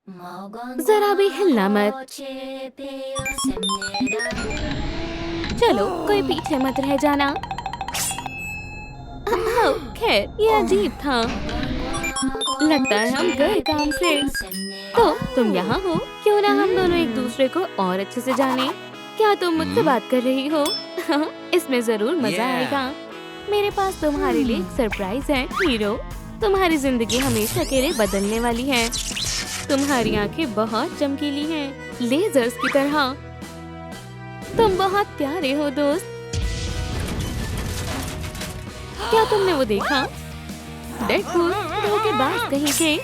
जरा भी हिलना मत। चलो कोई पीछे मत रह जाना। खैर ये अजीब था। लगता है हम गए काम से। तो तुम यहाँ हो, क्यों ना हम दोनों एक दूसरे को और अच्छे से जाने। क्या तुम मुझसे बात कर रही हो? इसमें जरूर मजा आएगा। मेरे पास तुम्हारे लिए एक सरप्राइज है हीरो। तुम्हारी जिंदगी हमेशा के लिए बदलने वाली है। तुम्हारी आंखें बहुत चमकीली हैं, लेजर्स की तरह। तुम बहुत प्यारे हो दोस्त। क्या तुमने वो देखा? डेडपूल, धोखेबाज कहीं के।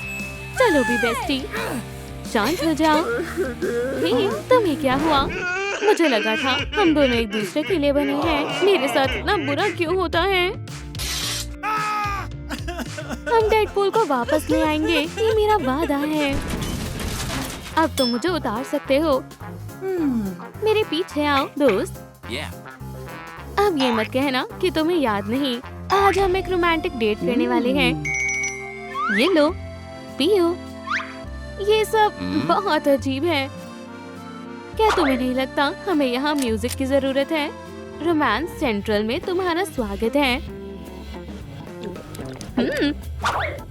चलो भी बेस्टी, शांत हो जाओ। हे, तुम्हें क्या हुआ? मुझे लगा था हम दोनों एक दूसरे के लिए बने हैं। मेरे साथ इतना बुरा क्यों होता है? हम डेडपूल को वापस ले आएंगे, ये मेरा वादा है। अब तुम मुझे उतार सकते हो। मेरे पीछे आओ दोस्त। अब ये मत कहना कि तुम्हें याद नहीं। आज हम एक रोमांटिक डेट करने वाले हैं। ये लो, पियो। ये सब बहुत अजीब है। क्या तुम्हें नहीं लगता हमें यहाँ म्यूजिक की जरूरत है? रोमांस सेंट्रल में तुम्हारा स्वागत है।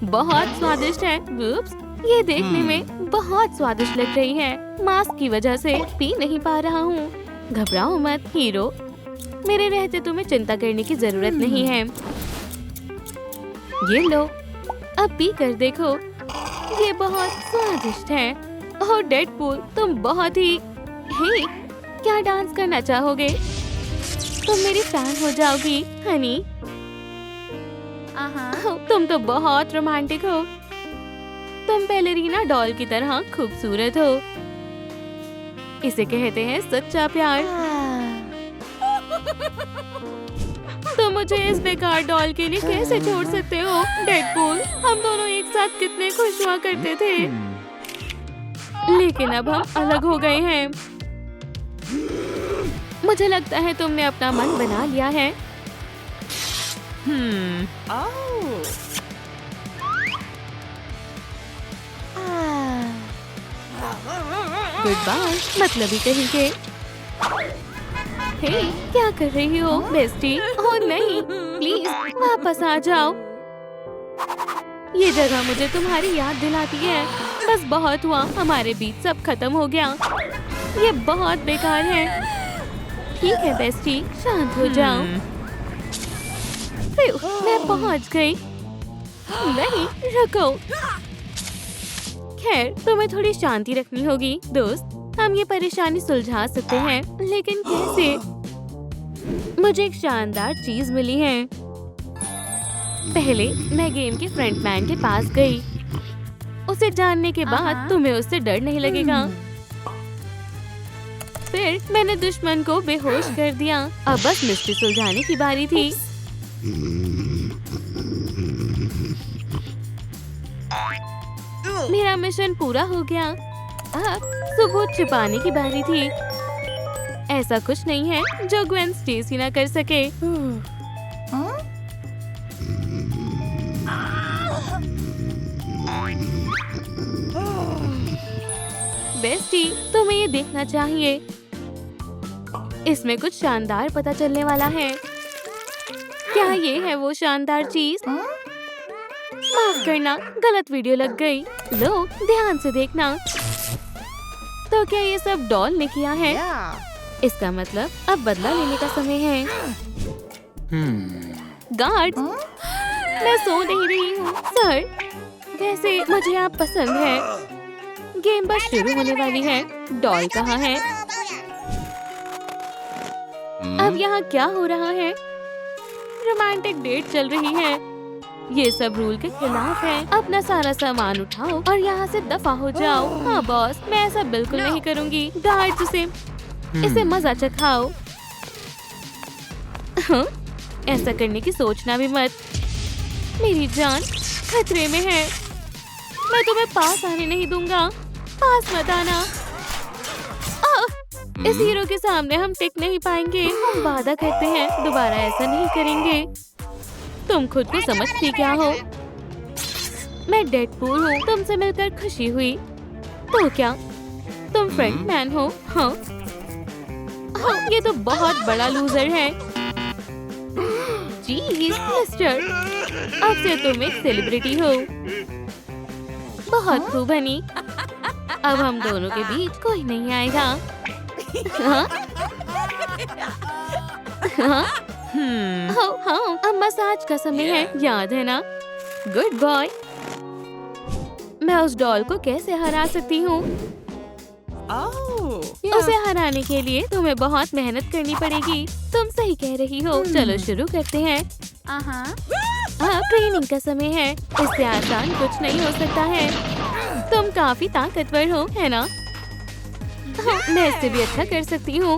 बहुत स्वादिष्ट है। उप्स, ये देखने में बहुत स्वादिष्ट लग रही है। मास्क की वजह से पी नहीं पा रहा हूँ। घबराओ मत हीरो, मेरे रहते तुम्हें चिंता करने की जरूरत नहीं है। ये लो, अब पी कर देखो। ये बहुत स्वादिष्ट है। ओह डेडपूल, तुम बहुत ही हे, क्या डांस करना चाहोगे? तुम मेरी फैन हो जाओगी हनी। तुम तो बहुत रोमांटिक हो। तुम बैलेरिना डॉल की तरह खूबसूरत हो। इसे कहते हैं सच्चा प्यार। तुम मुझे इस बेकार डॉल के लिए कैसे छोड़ सकते हो डेडपूल? हम दोनों एक साथ कितने खुश हुआ करते थे, लेकिन अब हम अलग हो गए हैं। मुझे लगता है तुमने अपना मन बना लिया है। गुड बाय, मतलबी कहीं के। हे, क्या कर रही हो बेस्टी? ओह नहीं, प्लीज वापस आ जाओ। ये जगह मुझे तुम्हारी याद दिलाती है। बस बहुत हुआ, हमारे बीच सब खत्म हो गया। ये बहुत बेकार है। ठीक है बेस्टी, शांत हो जाओ। मैं पहुंच गई। नहीं, रुको। खैर, तुम्हें थोड़ी शांति रखनी होगी दोस्त। हम ये परेशानी सुलझा सकते हैं, लेकिन कैसे? मुझे एक शानदार चीज मिली है। पहले मैं गेम के फ्रंटमैन के पास गई। उसे जानने के बाद तुम्हें उससे डर नहीं लगेगा। फिर मैंने दुश्मन को बेहोश कर दिया। अब बस मिस्ट्री सुलझाने की बारी थी। मेरा मिशन पूरा हो गया। अब सबूत छिपाने की बारी थी। ऐसा कुछ नहीं है जो ग्वेन स्टेसी ना कर सके। बेस्टी, तुम्हें ये देखना चाहिए। इसमें कुछ शानदार पता चलने वाला है। क्या ये है वो शानदार चीज? माफ करना, गलत वीडियो लग गई। लो, ध्यान से देखना। तो क्या ये सब डॉल ने किया है? इसका मतलब अब बदला लेने का समय है। गार्ड, मैं सो नहीं रही हूँ सर। वैसे मुझे आप पसंद है। गेम बस शुरू होने वाली है। डॉल कहाँ है? अब यहाँ क्या हो रहा है? रोमांटिक डेट चल रही है। ये सब रूल के खिलाफ है। अपना सारा सामान उठाओ और यहाँ से दफा हो जाओ। हाँ बॉस, मैं ऐसा बिल्कुल नहीं करूँगी। गार्ड, इसे मजा चखाओ। हाँ, ऐसा करने की सोचना भी मत। मेरी जान खतरे में है। मैं तुम्हें पास आने नहीं दूंगा। पास मत आना। इस हीरो के सामने हम टिक नहीं पाएंगे। हम वादा करते हैं दोबारा ऐसा नहीं करेंगे। तुम खुद को समझती क्या हो? मैं डेडपूल हूँ। तुमसे मिलकर खुशी हुई। तो क्या तुम फ्रंट मैन हो? हाँ ये तो बहुत बड़ा लूजर है। जीज मिस्टर, अब से तुम एक सेलिब्रिटी हो। बहुत खूब हनी, अब हम दोनों के बीच कोई नहीं आएगा। हाँ? हाँ? हाँ, अब मसाज का समय है, याद है ना? Good boy. मैं उस डॉल को कैसे हरा सकती हूँ? उसे हराने के लिए तुम्हें बहुत मेहनत करनी पड़ेगी। तुम सही कह रही हो। चलो शुरू करते हैं। अब ट्रेनिंग का समय है, इससे आसान कुछ नहीं हो सकता है। तुम काफी ताकतवर हो, है ना? मैं इससे भी अच्छा कर सकती हूँ।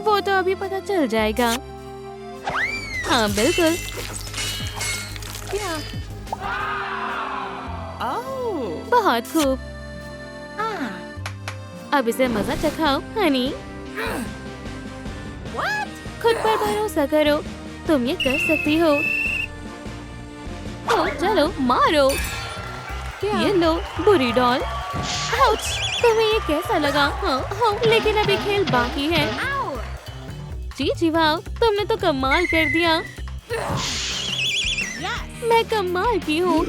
वो तो अभी पता चल जाएगा। हाँ बिल्कुल। बहुत खूब। अब इसे मजा चखाओ हनी। खुद पर भरोसा करो, तुम ये कर सकती हो। तो चलो मारो। ये लो बुरी डॉल। तुम्हें ये कैसा लगा? हाँ, लेकिन अभी खेल बाकी है। जी वाह, तुमने तो कमाल कर दिया। मैं कमाल की हूँ।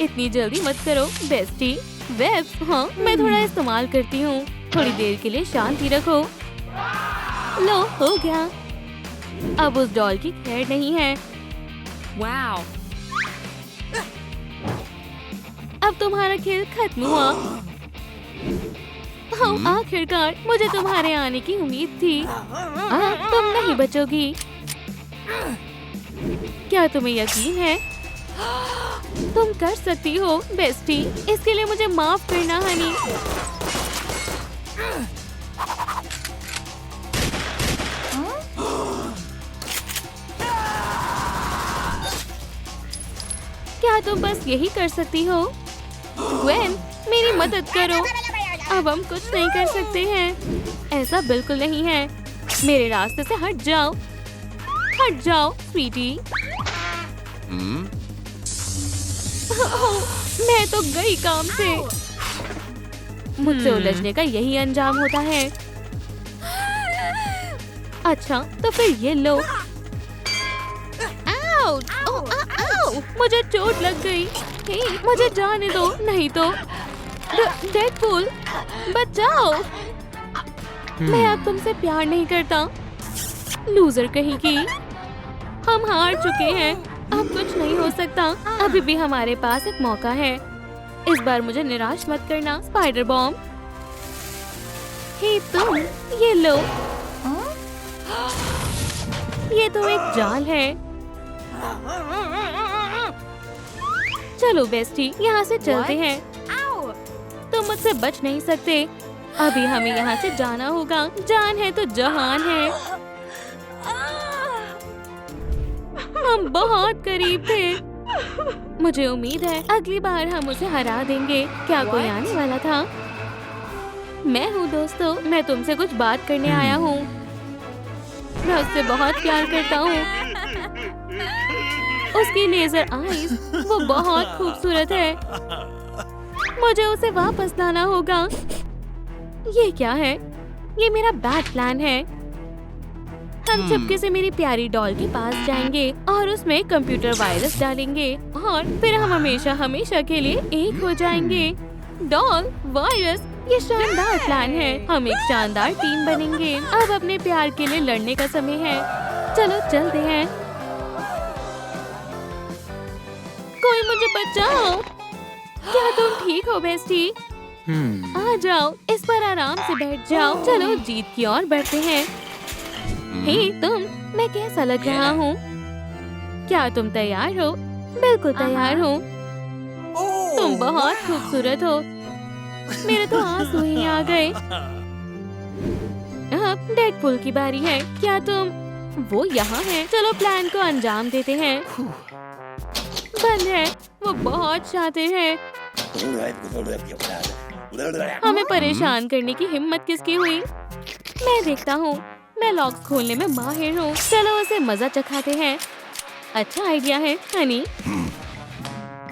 इतनी जल्दी मत करो बेस्टी। वेब्स, हाँ मैं थोड़ा इस्तेमाल करती हूँ। थोड़ी देर के लिए शांति रखो। लो हो गया। अब उस डॉल की खैर नहीं है। वाओ, अब तुम्हारा खेल खत्म हुआ। हाँ, आखिरकार मुझे तुम्हारे आने की उम्मीद थी। तुम नहीं बचोगी। क्या तुम्हें यकीन है? तुम कर सकती हो बेस्टी। इसके लिए मुझे माफ करना हनी। क्या तुम बस यही कर सकती हो? ग्वेन, मेरी मदद करो। अब हम कुछ नहीं कर सकते हैं। ऐसा बिल्कुल नहीं है। मेरे रास्ते से हट जाओ। हट जाओ स्वीटी। मैं तो गई काम से। मुझसे उलझने का यही अंजाम होता है। अच्छा तो फिर ये लो। आउच! आओ! मुझे चोट लग गई। मुझे जाने दो, नहीं तो डेडपूल बचाओ। मैं अब तुमसे प्यार नहीं करता। लूजर कहीं की। हम हार चुके हैं, अब कुछ नहीं हो सकता। अभी भी हमारे पास एक मौका है। इस बार मुझे निराश मत करना स्पाइडर बॉम्ब। हे तुम, ये लो। ये तो एक जाल है। चलो बेस्टी, यहाँ से चलते हैं। तुम मुझसे बच नहीं सकते। अभी हमें यहाँ से जाना होगा। जान है तो जहान है। हम बहुत करीब थे। मुझे उम्मीद है अगली बार हम उसे हरा देंगे। क्या कोई आने वाला था? मैं हूँ दोस्तों, मैं तुमसे कुछ बात करने आया हूँ। मैं उससे बहुत प्यार करता हूँ। उसकी लेजर आईज, वो बहुत खूबसूरत है। मुझे उसे वापस लाना होगा। ये क्या है? ये मेरा बैड प्लान है। हम चुपके से मेरी प्यारी डॉल के पास जाएंगे और उसमें कंप्यूटर वायरस डालेंगे और फिर हम हमेशा हमेशा के लिए एक हो जाएंगे। डॉल, वायरस, ये शानदार प्लान है। हम एक शानदार टीम बनेंगे। अब अपने प्यार के लिए लड़ने का समय है। चलो चलते हैं। कोई मुझे बचाओ। क्या तुम ठीक हो बेस्टी? आ जाओ, इस पर आराम से बैठ जाओ। चलो जीत की ओर बढ़ते हैं। हे तुम, मैं कैसा लग रहा हूँ? क्या तुम तैयार हो? बिल्कुल तैयार हूँ। तुम बहुत खूबसूरत हो। मेरे तो आंसू ही आ गए। अब डेडपूल की बारी है। क्या तुम? वो यहाँ है। चलो प्लान को अंजाम देते हैं। बंद है। वो बहुत शातिर है। हमें परेशान करने की हिम्मत किसकी हुई? मैं देखता हूँ। मैं लॉक्स खोलने में माहिर हूँ। चलो उसे मजा चखाते हैं। अच्छा आइडिया है हनी।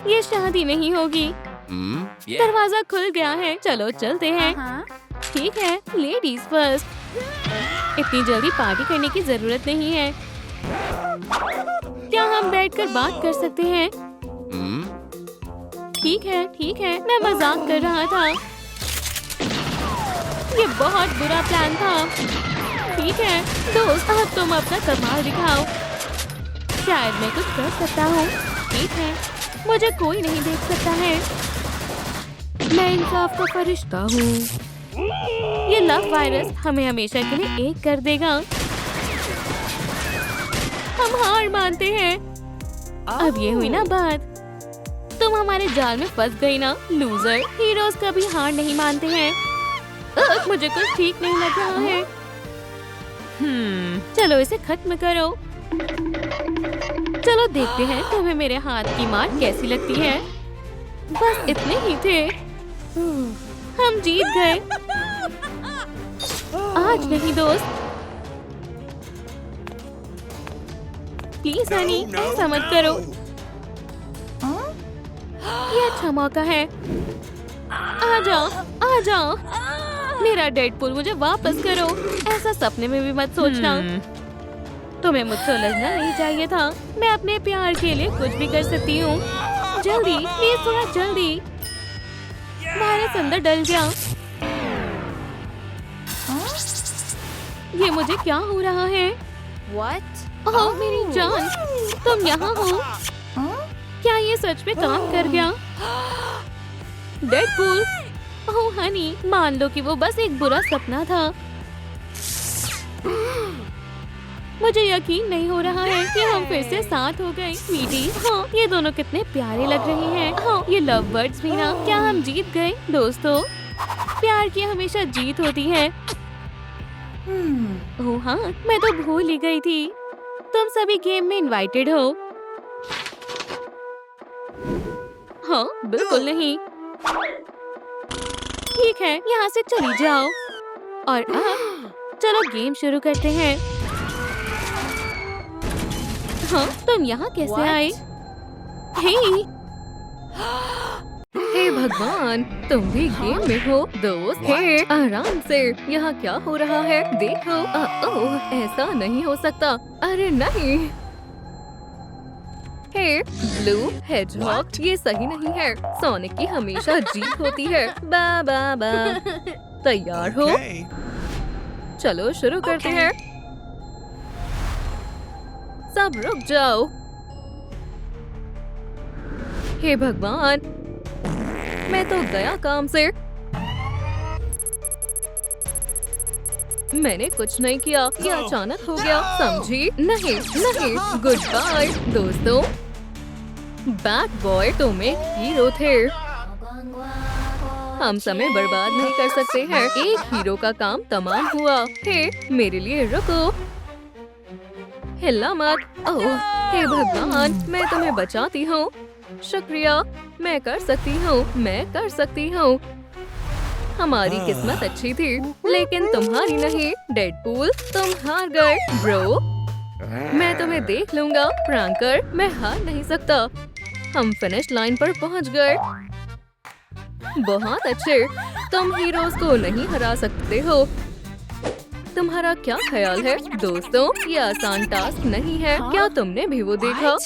ये शादी नहीं होगी। दरवाजा खुल गया है, चलो चलते हैं। ठीक है, लेडीज फर्स्ट। इतनी जल्दी पार्टी करने की जरूरत नहीं है। क्या हम बैठकर बात कर सकते हैं? ठीक है, मैं मजाक कर रहा था। ये बहुत बुरा प्लान था। ठीक है दोस्त, अब तुम अपना कमाल दिखाओ। शायद मैं कुछ कर सकता हूँ। ठीक है, मुझे कोई नहीं देख सकता है। मैं इंसाफ का फरिश्ता हूँ। ये लव वायरस हमें हमेशा के लिए एक कर देगा। हम हार मानते हैं। अब ये हुई ना बात। तुम हमारे जाल में फंस गई ना लूजर। हीरोज कभी हार नहीं मानते हैं। मुझे कुछ ठीक नहीं लग रहा है। चलो इसे खत्म करो। चलो देखते हैं तुम्हें मेरे हाथ की मार कैसी लगती है। बस इतने ही थे। हम जीत गए। आज नहीं दोस्त। प्लीज हनी, ऐसा मत करो। ये अच्छा मौका है। आ जाओ। मेरा डेडपूल, मुझे वापस करो। ऐसा सपने में भी मत सोचना। तुम्हें मुझसे उलझना नहीं चाहिए था। मैं अपने प्यार के लिए कुछ भी कर सकती हूँ। जल्दी, प्लीज थोड़ा जल्दी। वायरस अंदर डल गया। ये मुझे क्या हो रहा है? ओह मेरी जान, तुम यहाँ हो? क्या ये सच में काम कर गया? डेडपूल, ओह हनी, मान लो कि वो बस एक बुरा सपना था। मुझे यकीन नहीं हो रहा है कि हम फिर से साथ हो गए। स्वीटी, हाँ, ये दोनों कितने प्यारे लग रहे हैं। हाँ, ये लव बर्ड्स भी ना। क्या हम जीत गए? दोस्तों, प्यार की हमेशा जीत होती है। ओह हाँ, मैं तो भूल ही गई थी। तुम सभी गेम में इनवाइटेड हो। हाँ, बिल्कुल नहीं। ठीक है, यहाँ से चली जाओ। और अब चलो गेम शुरू करते हैं। हाँ, तुम यहाँ कैसे आए? हे भगवान, तुम भी गेम में हो दोस्त। हे, आराम से। यहाँ क्या हो रहा है? देखो। ओह, ऐसा नहीं हो सकता। अरे नहीं। हे, ब्लू हेडहॉग, ये सही नहीं है। सोनिक की हमेशा जीत होती है। बा। तैयार हो? चलो शुरू करते हैं। सब रुक जाओ। हे भगवान, मैं तो गया काम से। मैंने कुछ नहीं किया, ये अचानक हो गया, समझी? नहीं। गुड बाय दोस्तों। बैड बॉय, तुम एक हीरो थे। हम समय बर्बाद नहीं कर सकते हैं। एक हीरो का काम तमाम हुआ। हे, मेरे लिए रुको। हिलना मत। ओह, हे भगवान, मैं तुम्हें बचाती हूँ। शुक्रिया। मैं कर सकती हूँ। हमारी किस्मत अच्छी थी, लेकिन तुम्हारी नहीं। डेडपूल, तुम हार गए ब्रो। मैं तुम्हें देख लूंगा प्रैंकर, मैं हार नहीं सकता। हम फिनिश लाइन पर पहुंच गए। बहुत अच्छे। तुम हीरोज को नहीं हरा सकते हो। तुम्हारा क्या ख्याल है दोस्तों? ये आसान टास्क नहीं है। क्या तुमने भी वो देखा?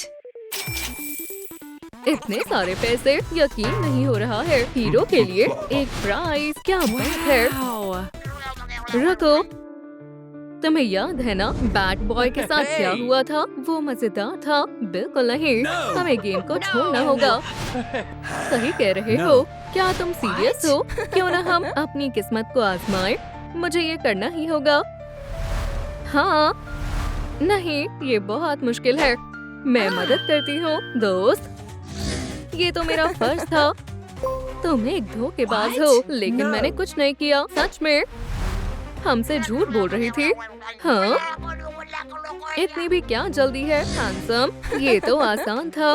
इतने सारे पैसे, यकीन नहीं हो रहा है। हीरो के लिए एक प्राइज, क्या बात है। रुको, तुम्हें याद है ना बैट बॉय के साथ क्या हुआ था? वो मजेदार था। बिल्कुल नहीं, हमें गेम को छोड़ना होगा। सही कह रहे हो। क्या तुम सीरियस हो? क्यों ना हम अपनी किस्मत को आजमाएं? मुझे ये करना ही होगा। हाँ, नहीं, ये बहुत मुश्किल है। मैं मदद करती हूँ दोस्त। ये तो मेरा फर्ज था। तुम एक धोखेबाज हो, लेकिन मैंने कुछ नहीं किया। सच में हमसे झूठ बोल रही थी। हाँ, इतनी भी क्या जल्दी है हैंडसम? ये तो आसान था।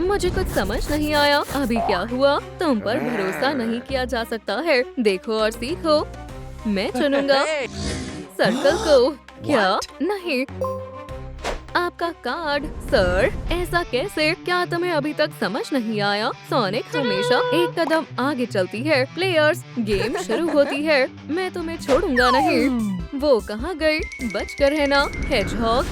मुझे कुछ समझ नहीं आया। अभी क्या हुआ? तुम पर भरोसा नहीं किया जा सकता है। देखो और सीखो। मैं चुनूंगा सर्कल को। क्या? नहीं, आप आपका कार्ड। सर, ऐसा कैसे? क्या तुम्हें अभी तक समझ नहीं आया? सोनिक हमेशा एक कदम आगे चलती है। प्लेयर्स, गेम शुरू होती है। मैं तुम्हें छोड़ूंगा नहीं। वो कहाँ गई? बच कर है ना, हेजहॉग।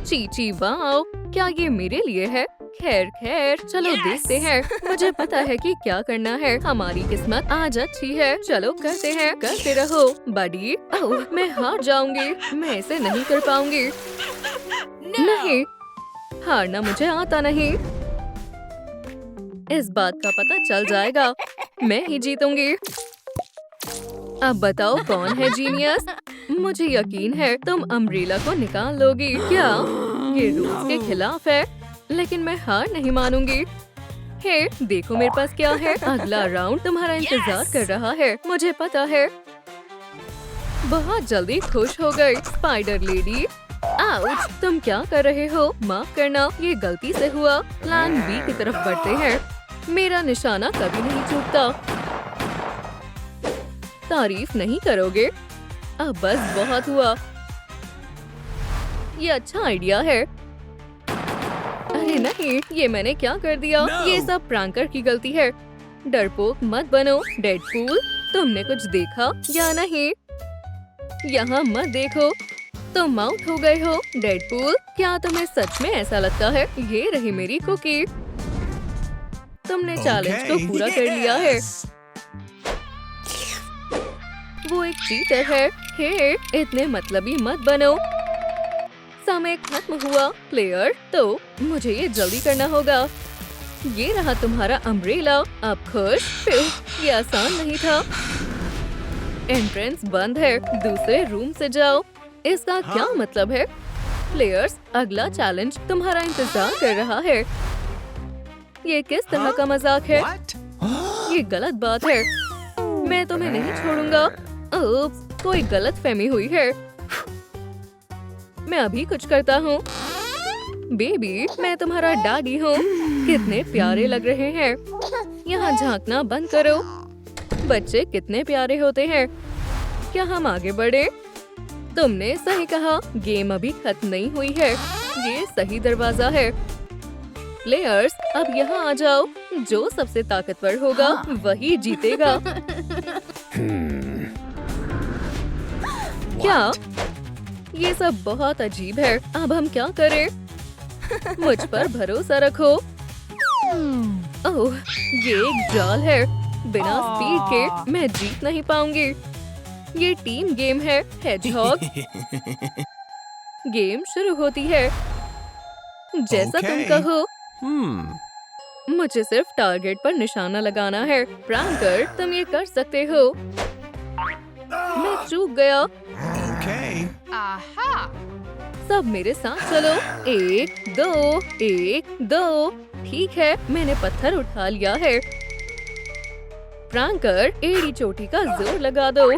चीची, वाओ, क्या ये मेरे लिए है? खैर खैर, चलो देखते हैं। मुझे पता है कि क्या करना है। हमारी किस्मत आज अच्छी है। चलो करते हैं, करते रहो बडी। ओह, मैं हार जाऊंगी। मैं इसे नहीं कर पाऊंगी। नहीं, हारना मुझे आता नहीं। इस बात का पता चल जाएगा। मैं ही जीतूंगी। अब बताओ कौन है जीनियस? मुझे यकीन है तुम अम्ब्रेला को निकाल लोगी। क्या ये रूल्स के खिलाफ है? लेकिन मैं हार नहीं मानूंगी। हे, देखो मेरे पास क्या है। अगला राउंड तुम्हारा इंतजार कर रहा है। मुझे पता है। बहुत जल्दी खुश हो गई। स्पाइडर लेडी, आउच, तुम क्या कर रहे हो? माफ करना, ये गलती से हुआ। प्लान बी की तरफ बढ़ते हैं। मेरा निशाना कभी नहीं चूकता। तारीफ नहीं करोगे? अब बस बहुत हुआ। ये अच्छा आइडिया है। अरे नहीं, ये मैंने क्या कर दिया? ये सब प्रैंकर की गलती है। डरपोक मत बनो। डेडपूल, तुमने कुछ देखा या नहीं? यहाँ मत देखो, तुम आउट हो गए हो। डेडपूल, क्या तुम्हें सच में ऐसा लगता है? ये रही मेरी कुकी। तुमने चैलेंज को पूरा कर लिया है। वो एक चीटर है। हे, इतने मतलबी मत बनो। समय खत्म हुआ। प्लेयर, तो मुझे ये जल्दी करना होगा। ये रहा तुम्हारा अम्ब्रेला। अब खुश? ये आसान नहीं था। एंट्रेंस बंद है। दूसरे रूम से जाओ। इसका क्या मतलब है? प्लेयर्स, अगला चैलेंज तुम्हारा इंतजार कर रहा है। ये किस तरह का मजाक है? ये गलत बात है। मैं तुम्हें नहीं छोड़ूंगा। ओप्स, कोई गलतफहमी हुई है। मैं अभी कुछ करता हूँ। बेबी, मैं तुम्हारा डैडी हूँ। कितने प्यारे लग रहे हैं। यहाँ झांकना बंद करो। बच्चे कितने प्यारे होते हैं। क्या हम आगे बढ़े? तुमने सही कहा, गेम अभी खत्म नहीं हुई है। ये सही दरवाजा है। प्लेयर्स, अब यहाँ आ जाओ। जो सबसे ताकतवर होगा वही जीतेगा। क्या? ये सब बहुत अजीब है। अब हम क्या करें? मुझ पर भरोसा रखो। ओह, ये एक जाल है। बिना स्पीड के मैं जीत नहीं पाऊंगी। ये टीम गेम है। हेजहॉग, गेम शुरू होती है। जैसा तुम कहो। मुझे सिर्फ टारगेट पर निशाना लगाना है। प्रैंकर, तुम ये कर सकते हो। मैं चूक गया। सब मेरे साथ चलो। 1 2 1 2। ठीक है, मैंने पत्थर उठा लिया है। प्रैंकर, एड़ी चोटी का जोर लगा दो।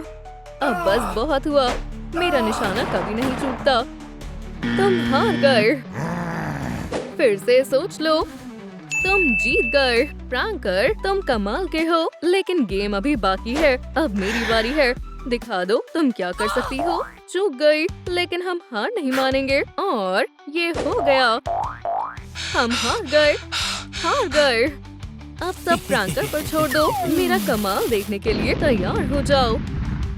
अब बस बहुत हुआ। मेरा निशाना कभी नहीं चूकता। तुम हार गए। फिर से सोच लो। तुम जीत गए। प्रैंकर, तुम कमाल के हो। लेकिन गेम अभी बाकी है। अब मेरी बारी है। दिखा दो तुम क्या कर सकती हो। चूक गई, लेकिन हम हार नहीं मानेंगे। और ये हो गया। हम हार गए। हार गए। अब सब प्रैंकर पर छोड़ दो। मेरा कमाल देखने के लिए तैयार हो जाओ।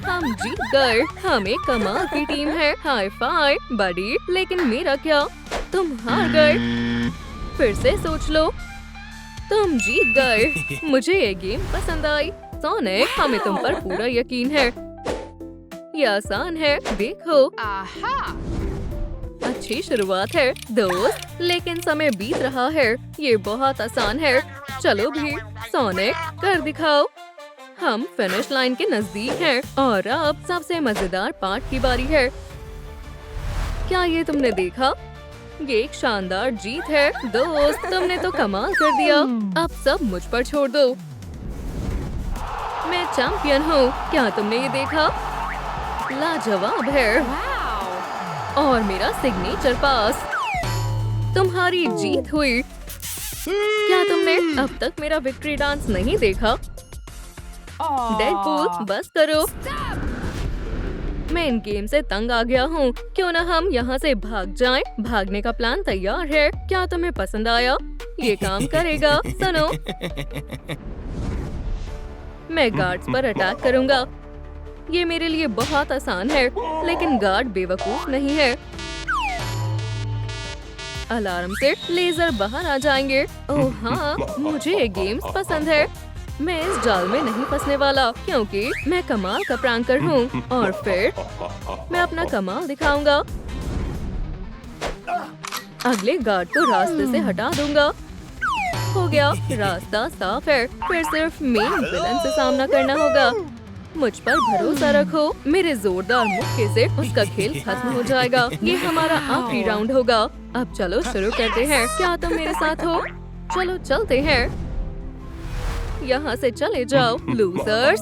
हम जीत गए। हम एक कमाल की टीम है। हाई फाइव बडी। लेकिन मेरा क्या? तुम हार गए। फिर से सोच लो। तुम जीत गए। मुझे ये गेम पसंद आई। सोनिक, हमें तुम पर पूरा यकीन है। ये आसान है, देखो। अच्छी शुरुआत है दोस्त, लेकिन समय बीत रहा है। ये बहुत आसान है। चलो भी, सोनिक, कर दिखाओ। हम फिनिश लाइन के नजदीक हैं और अब सबसे मजेदार पार्ट की बारी है। क्या ये तुमने देखा? ये एक शानदार जीत है दोस्त। तुमने तो कमाल कर दिया। अब सब मुझ पर छोड़ दो। मैं चैंपियन हूँ। क्या तुमने ये देखा? लाजवाब है। और मेरा सिग्नेचर पास। तुम्हारी जीत हुई। क्या तुमने अब तक मेरा विक्ट्री डांस नहीं देखा? डेडपूल, बस करो। मैं इन गेम से तंग आ गया हूँ। क्यों न हम यहाँ से भाग जाएं? भागने का प्लान तैयार है। क्या तुम्हें पसंद आया? ये काम करेगा। सुनो, मैं गार्ड्स पर अटैक करूँगा। ये मेरे लिए बहुत आसान है, लेकिन गार्ड बेवकूफ नहीं है। अलार्म से लेजर बाहर आ जाएंगे। ओह हाँ, मुझे ये गेम्स पसंद है। मैं इस जाल में नहीं फंसने वाला, क्योंकि मैं कमाल का प्रैंकर हूँ। और फिर मैं अपना कमाल दिखाऊंगा। अगले गार्ड को रास्ते से हटा दूंगा। हो गया, रास्ता साफ है। फिर सिर्फ मेन विलन से सामना करना होगा। मुझ पर भरोसा रखो। मेरे जोरदार मुक्के से उसका खेल खत्म हो जाएगा। ये हमारा आखिरी राउंड होगा। अब चलो शुरू करते हैं। क्या तुम मेरे साथ हो? चलो चलते हैं। यहाँ से चले जाओ लूजर्स।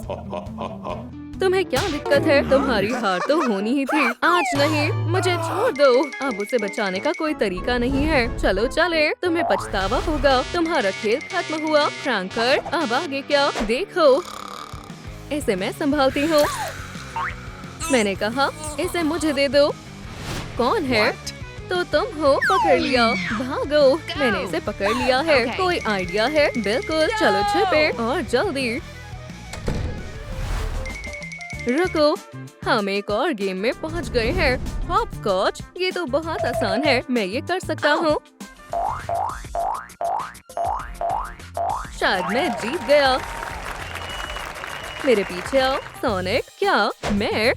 तुम्हें क्या दिक्कत है? तुम्हारी हार तो होनी ही थी। आज नहीं, मुझे छोड़ दो। अब उसे बचाने का कोई तरीका नहीं है। चलो चले, तुम्हें पछतावा होगा। तुम्हारा खेल खत्म हुआ। प्रैंकर, अब आगे क्या? देखो, इसे मैं संभालती हूँ। मैंने कहा इसे मुझे दे दो। कौन है? तो तुम हो। पकड़ लिया। भागो, मैंने इसे पकड़ लिया है। कोई आइडिया है? बिल्कुल। चलो छिपे और जल्दी। रुको, हम एक और गेम में पहुंच गए हैं। हॉपस्कॉच। ये तो बहुत आसान है, मैं ये कर सकता हूँ। शायद मैं जीत गया। मेरे पीछे आओ सोनिक। क्या मैं?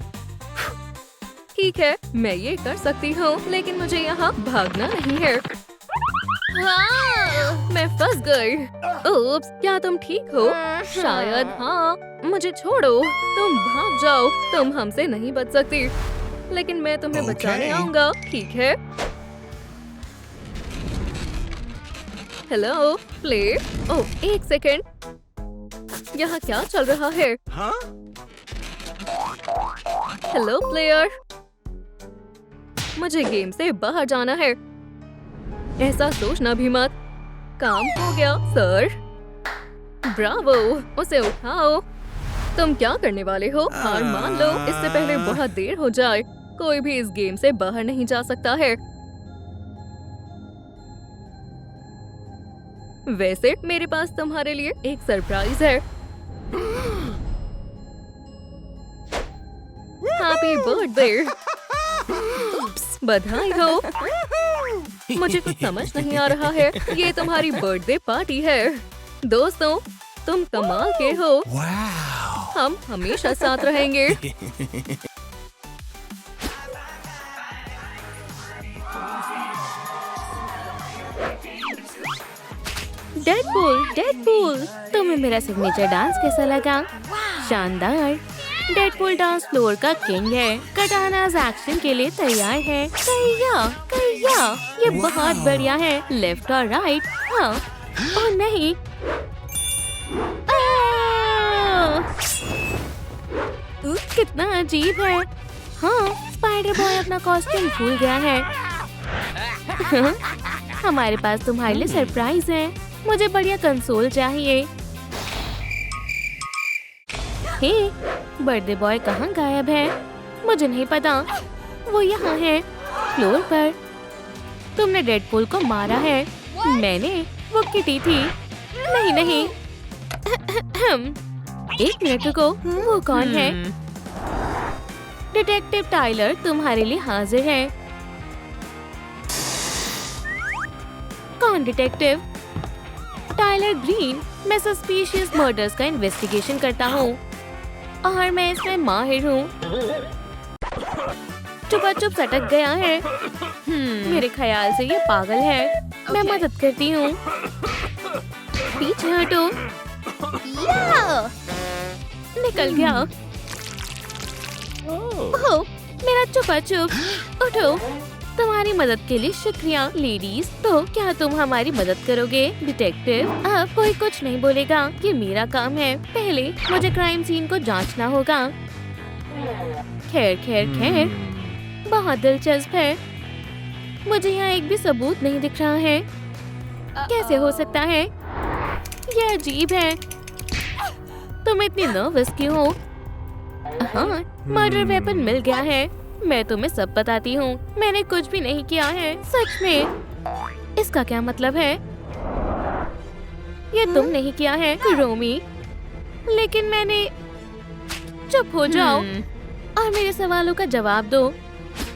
ठीक है, मैं ये कर सकती हूँ, लेकिन मुझे यहाँ भागना नहीं है। हाँ, मैं फंस गई। ओप्स, क्या तुम ठीक हो? शायद हाँ। मुझे छोड़ो, तुम भाग जाओ। तुम हमसे नहीं बच सकती, लेकिन मैं तुम्हें बचाने आऊंगा। ठीक है। Hello play. ओह, एक सेकेंड। यहाँ क्या चल रहा है? हेलो प्लेयर, मुझे गेम से बाहर जाना है। ऐसा सोचना भी मत। काम हो गया सर। ब्रावो, उसे उठाओ। तुम क्या करने वाले हो? हार मान लो, इससे पहले बहुत देर हो जाए। कोई भी इस गेम से बाहर नहीं जा सकता है। वैसे मेरे पास तुम्हारे लिए एक सरप्राइज है। Happy birthday. बधाई हो। मुझे कुछ समझ नहीं आ रहा है। ये तुम्हारी बर्थडे पार्टी है। दोस्तों, तुम कमाल के हो। हम हमेशा साथ रहेंगे। डेडपूल, डेडपूल, तुम्हें मेरा सिग्नेचर डांस कैसा लगा? शानदार। डेडपूल डांस फ्लोर का किंग है। कटानाज एक्शन के लिए तैयार है। कहिया, कहिया, ये बहुत बढ़िया है। लेफ्ट और राइट। हाँ, ओह नहीं। कितना अजीब है। हाँ, स्पाइडर बॉय अपना कॉस्ट्यूम भूल गया है। हमारे पास तुम्हारे लिए सरप्राइज है। मुझे बढ़िया कंसोल चाहिए। हे, बर्थडे बॉय कहाँ गायब है? मुझे नहीं पता। वो यहाँ है, फ्लोर पर। तुमने डेडपूल को मारा है। मैंने? वो किटी थी। नहीं नहीं। एक मिनट रुको, वो कौन है? डिटेक्टिव टाइलर तुम्हारे लिए हाजिर है। कौन डिटेक्टिव? Tyler Green. मैं सस्पिशियस मर्डर्स का इन्वेस्टिगेशन करता हूँ और मैं इसमें माहिर हूँ। चुप सटक गया है। मेरे ख्याल से ये पागल है। मैं मदद करती हूँ। पीछे हटो। निकल गया। ओह, मेरा चुप। उठो। तुम्हारी मदद के लिए शुक्रिया लेडीज। तो क्या तुम हमारी मदद करोगे डिटेक्टिव? अब कोई कुछ नहीं बोलेगा। ये मेरा काम है। पहले मुझे क्राइम सीन को जांचना होगा। खैर, बहुत दिलचस्प है। मुझे यहाँ एक भी सबूत नहीं दिख रहा है। कैसे हो सकता है? ये अजीब है। तुम इतनी नर्वस क्यों हो? हाँ, मर्डर वेपन मिल गया है। मैं तुम्हें सब बताती हूँ। मैंने कुछ भी नहीं किया है, सच में। इसका क्या मतलब है? ये तुम नहीं किया है, रोमी। लेकिन मैंने। चुप हो जाओ और मेरे सवालों का जवाब दो।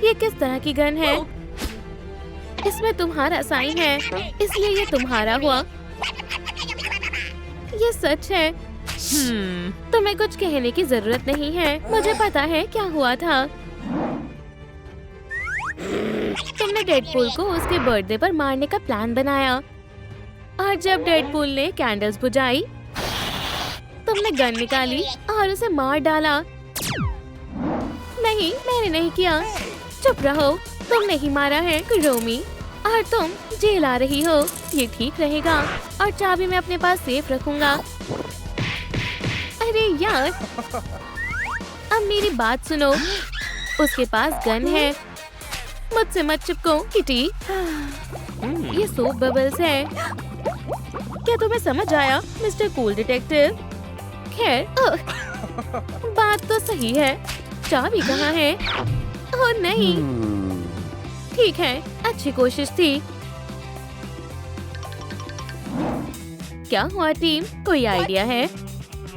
ये किस तरह की गन है? इसमें तुम्हारा साइन है, इसलिए ये तुम्हारा हुआ। ये सच है। तुम्हें कुछ कहने की जरूरत नहीं है। मुझे पता है क्या हुआ था। तुमने डेडपूल को उसके बर्थडे पर मारने का प्लान बनाया और जब डेडपूल ने कैंडल्स बुझाई, तुमने गन निकाली और उसे मार डाला। नहीं, मैंने नहीं किया। चुप रहो। तुमने ही मारा है, रोमी। और तुम जेल आ रही हो। ये ठीक रहेगा। और चाबी मैं अपने पास सेफ रखूंगा। अरे यार, अब मेरी बात सुनो। उसके पास गन है। मुझसे मत चिपको, किटी। ये सोप बबल्स है। क्या तुम्हें समझ आया, मिस्टर कूल डिटेक्टिव? खैर, बात तो सही है। चाबी कहाँ है? ओह नहीं। ठीक है, अच्छी कोशिश थी। क्या हुआ टीम? कोई आइडिया है?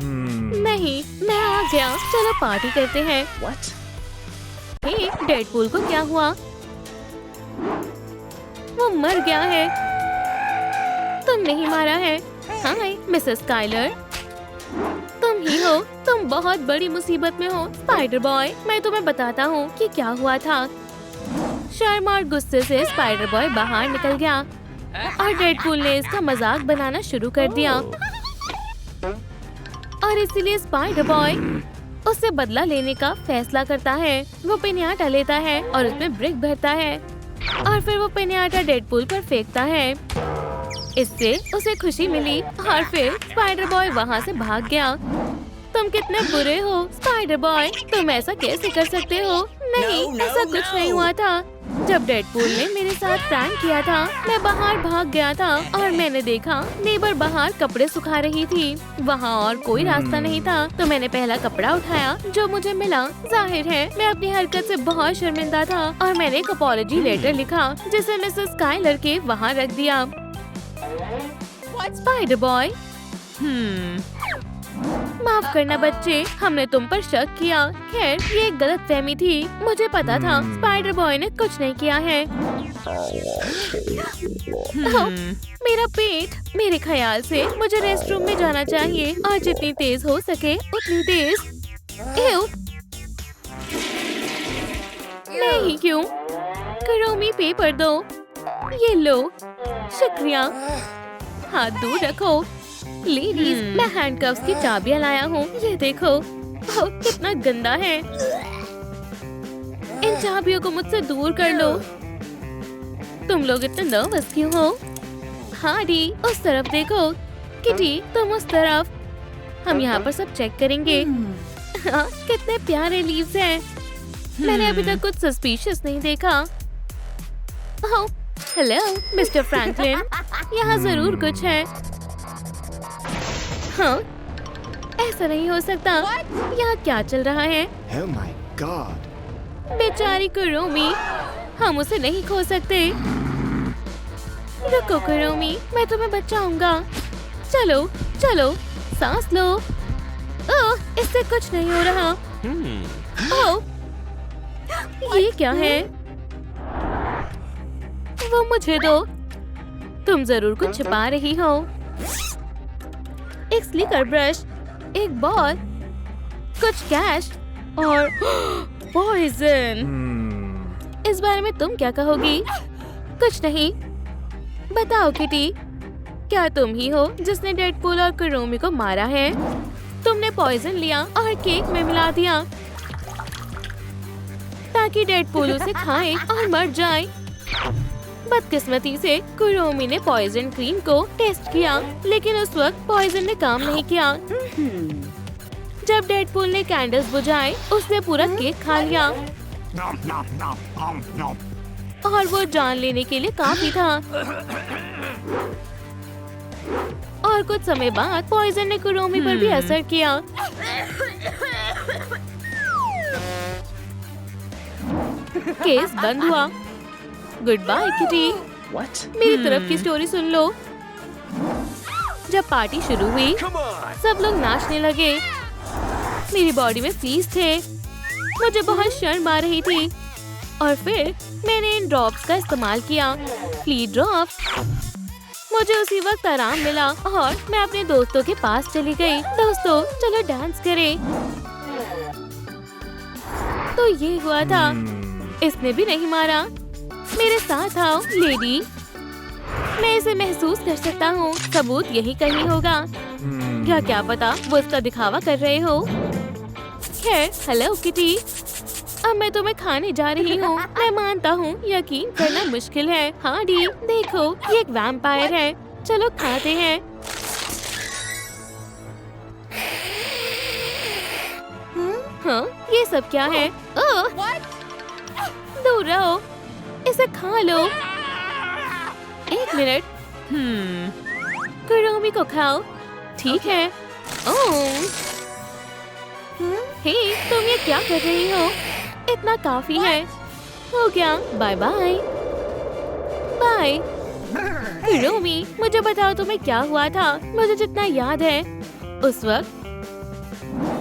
नहीं, मैं आ गया। चलो पार्टी करते हैं। हे, डेडपूल को क्या हुआ? वो मर गया है। तुम नहीं मारा है। हाय मिसेस स्काइलर, तुम ही हो। तुम बहुत बड़ी मुसीबत में हो, स्पाइडर बॉय। मैं तुम्हें बताता हूँ कि क्या हुआ था। शर्म और गुस्से से स्पाइडर बॉय बाहर निकल गया और डेडपूल ने इसका मजाक बनाना शुरू कर दिया। और इसीलिए स्पाइडर बॉय उससे बदला लेने का फैसला करता है। वो पिन्याटा लेता है और उसमें ब्रिक भरता है और फिर वो पिन्याटा डेडपूल पर फेंकता है। इससे उसे खुशी मिली और फिर स्पाइडर बॉय वहाँ से भाग गया। तुम कितने बुरे हो स्पाइडर बॉय। तुम ऐसा कैसे कर सकते हो? नहीं, ऐसा कुछ नहीं हुआ था। जब डेडपूल ने मेरे साथ प्रैंक किया था, मैं बाहर भाग गया था और मैंने देखा नेबर बाहर कपड़े सुखा रही थी। वहाँ और कोई रास्ता नहीं था, तो मैंने पहला कपड़ा उठाया जो मुझे मिला। जाहिर है मैं अपनी हरकत से बहुत शर्मिंदा था और मैंने एक अपॉलजी लेटर लिखा जिसे मिसेस स्काइलर के वहाँ रख दिया। स्पाइडर बॉय, माफ करना बच्चे, हमने तुम पर शक किया। खैर, ये एक गलतफहमी थी। मुझे पता था स्पाइडर बॉय ने कुछ नहीं किया है। मेरा पेट। मेरे ख्याल से मुझे रेस्टरूम में जाना चाहिए और जितनी तेज हो सके उतनी तेज। एव, नहीं क्यों? रोमी पेपर दो। ये लो। शुक्रिया। हाथ दूर रखो। लेडीज, मैं हैंडकफ्स की चाबियां लाया हूँ। ये देखो। ओह, कितना गंदा है। इन चाबियों को मुझसे दूर कर लो। तुम लोग इतने नर्वस क्यों हो? हार्डी, उस तरफ देखो। किटी, तुम उस तरफ। हम यहाँ पर सब चेक करेंगे। हाँ, कितने प्यारे लीव्स हैं। मैंने अभी तक कुछ सस्पिशियस नहीं देखा। ओह, हेलो मिस्टर फ्रैंकलिन, यहाँ जरूर कुछ है। हाँ, ऐसा नहीं हो सकता। यहाँ क्या चल रहा है? Oh my God. बेचारी कुरोमी, हम उसे नहीं खो सकते। रुको कुरोमी, मैं तुम्हें बचाऊंगा। चलो चलो, सांस लो। ओह, इससे कुछ नहीं हो रहा। ओह, ये क्या है? वो मुझे दो। तुम जरूर कुछ छिपा रही हो। एक स्लिकर ब्रश, एक बॉल, कुछ कैश और पॉइजन। इस बारे में तुम क्या कहोगी? कुछ नहीं। बताओ किटी, क्या तुम ही हो जिसने डेडपूल और कुरोमी को मारा है? तुमने पॉइजन लिया और केक में मिला दिया ताकि डेडपूल उसे खाए और मर जाए। बदकिस्मती से कुरोमी ने पॉइजन क्रीम को टेस्ट किया, लेकिन उस वक्त पॉइजन ने काम नहीं किया। जब डेडपूल ने कैंडल्स बुझाए, उसने पूरा केक खा लिया और वो जान लेने के लिए काफी था। और कुछ समय बाद पॉइजन ने कुरोमी पर भी असर किया। केस बंद हुआ। Good bye Kitty. मेरी तरफ की स्टोरी सुन लो। जब पार्टी शुरू हुई सब लोग नाचने लगे। मेरी बॉडी में फ्लीज थे। मुझे बहुत शर्म आ रही थी और फिर मैंने इन ड्रॉप्स का इस्तेमाल किया, फ्ली ड्रॉप्स। मुझे उसी वक्त आराम मिला और मैं अपने दोस्तों के पास चली गई। दोस्तों चलो डांस करें। तो ये हुआ था। इसने भी नहीं मारा। मेरे साथ आओ लेडी। मैं इसे महसूस कर सकता हूँ। सबूत यही कहीं होगा। क्या पता वो इसका दिखावा कर रहे हो। खैर हेलो किटी। अब मैं तुम्हें खाने जा रही हूँ। मैं मानता हूँ यकीन करना मुश्किल है। हाँ डी देखो ये एक वैम्पायर है। चलो खाते हैं। हाँ ये सब क्या है? ओह दूर रहो। इसे खा लो। एक मिनट। कुरोमी को खाओ। ठीक है। ओह हे तुम ये क्या कर रही हो? इतना काफी है। हो गया। Bye bye. Bye Kuromi. मुझे बताओ तुम्हें क्या हुआ था? मुझे जितना याद है उस वक्त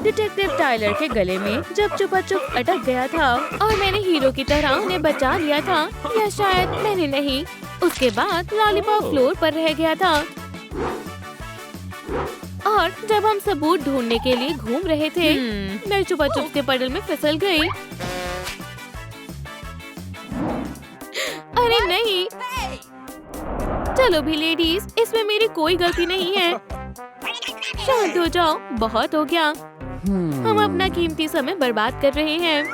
डिटेक्टिव टाइलर के गले में जब चुपा चुप अटक गया था और मैंने हीरो की तरह उन्हें बचा लिया था, या शायद मैंने नहीं। उसके बाद लॉलीपॉप फ्लोर पर रह गया था और जब हम सबूत ढूंढने के लिए घूम रहे थे मैं चुपा चुप के पडल में फिसल गई। अरे नहीं। चलो भी लेडीज, इसमें मेरी कोई गलती नहीं है। शांत हो जाओ। बहुत हो गया। हम अपना कीमती समय बर्बाद कर रहे हैं।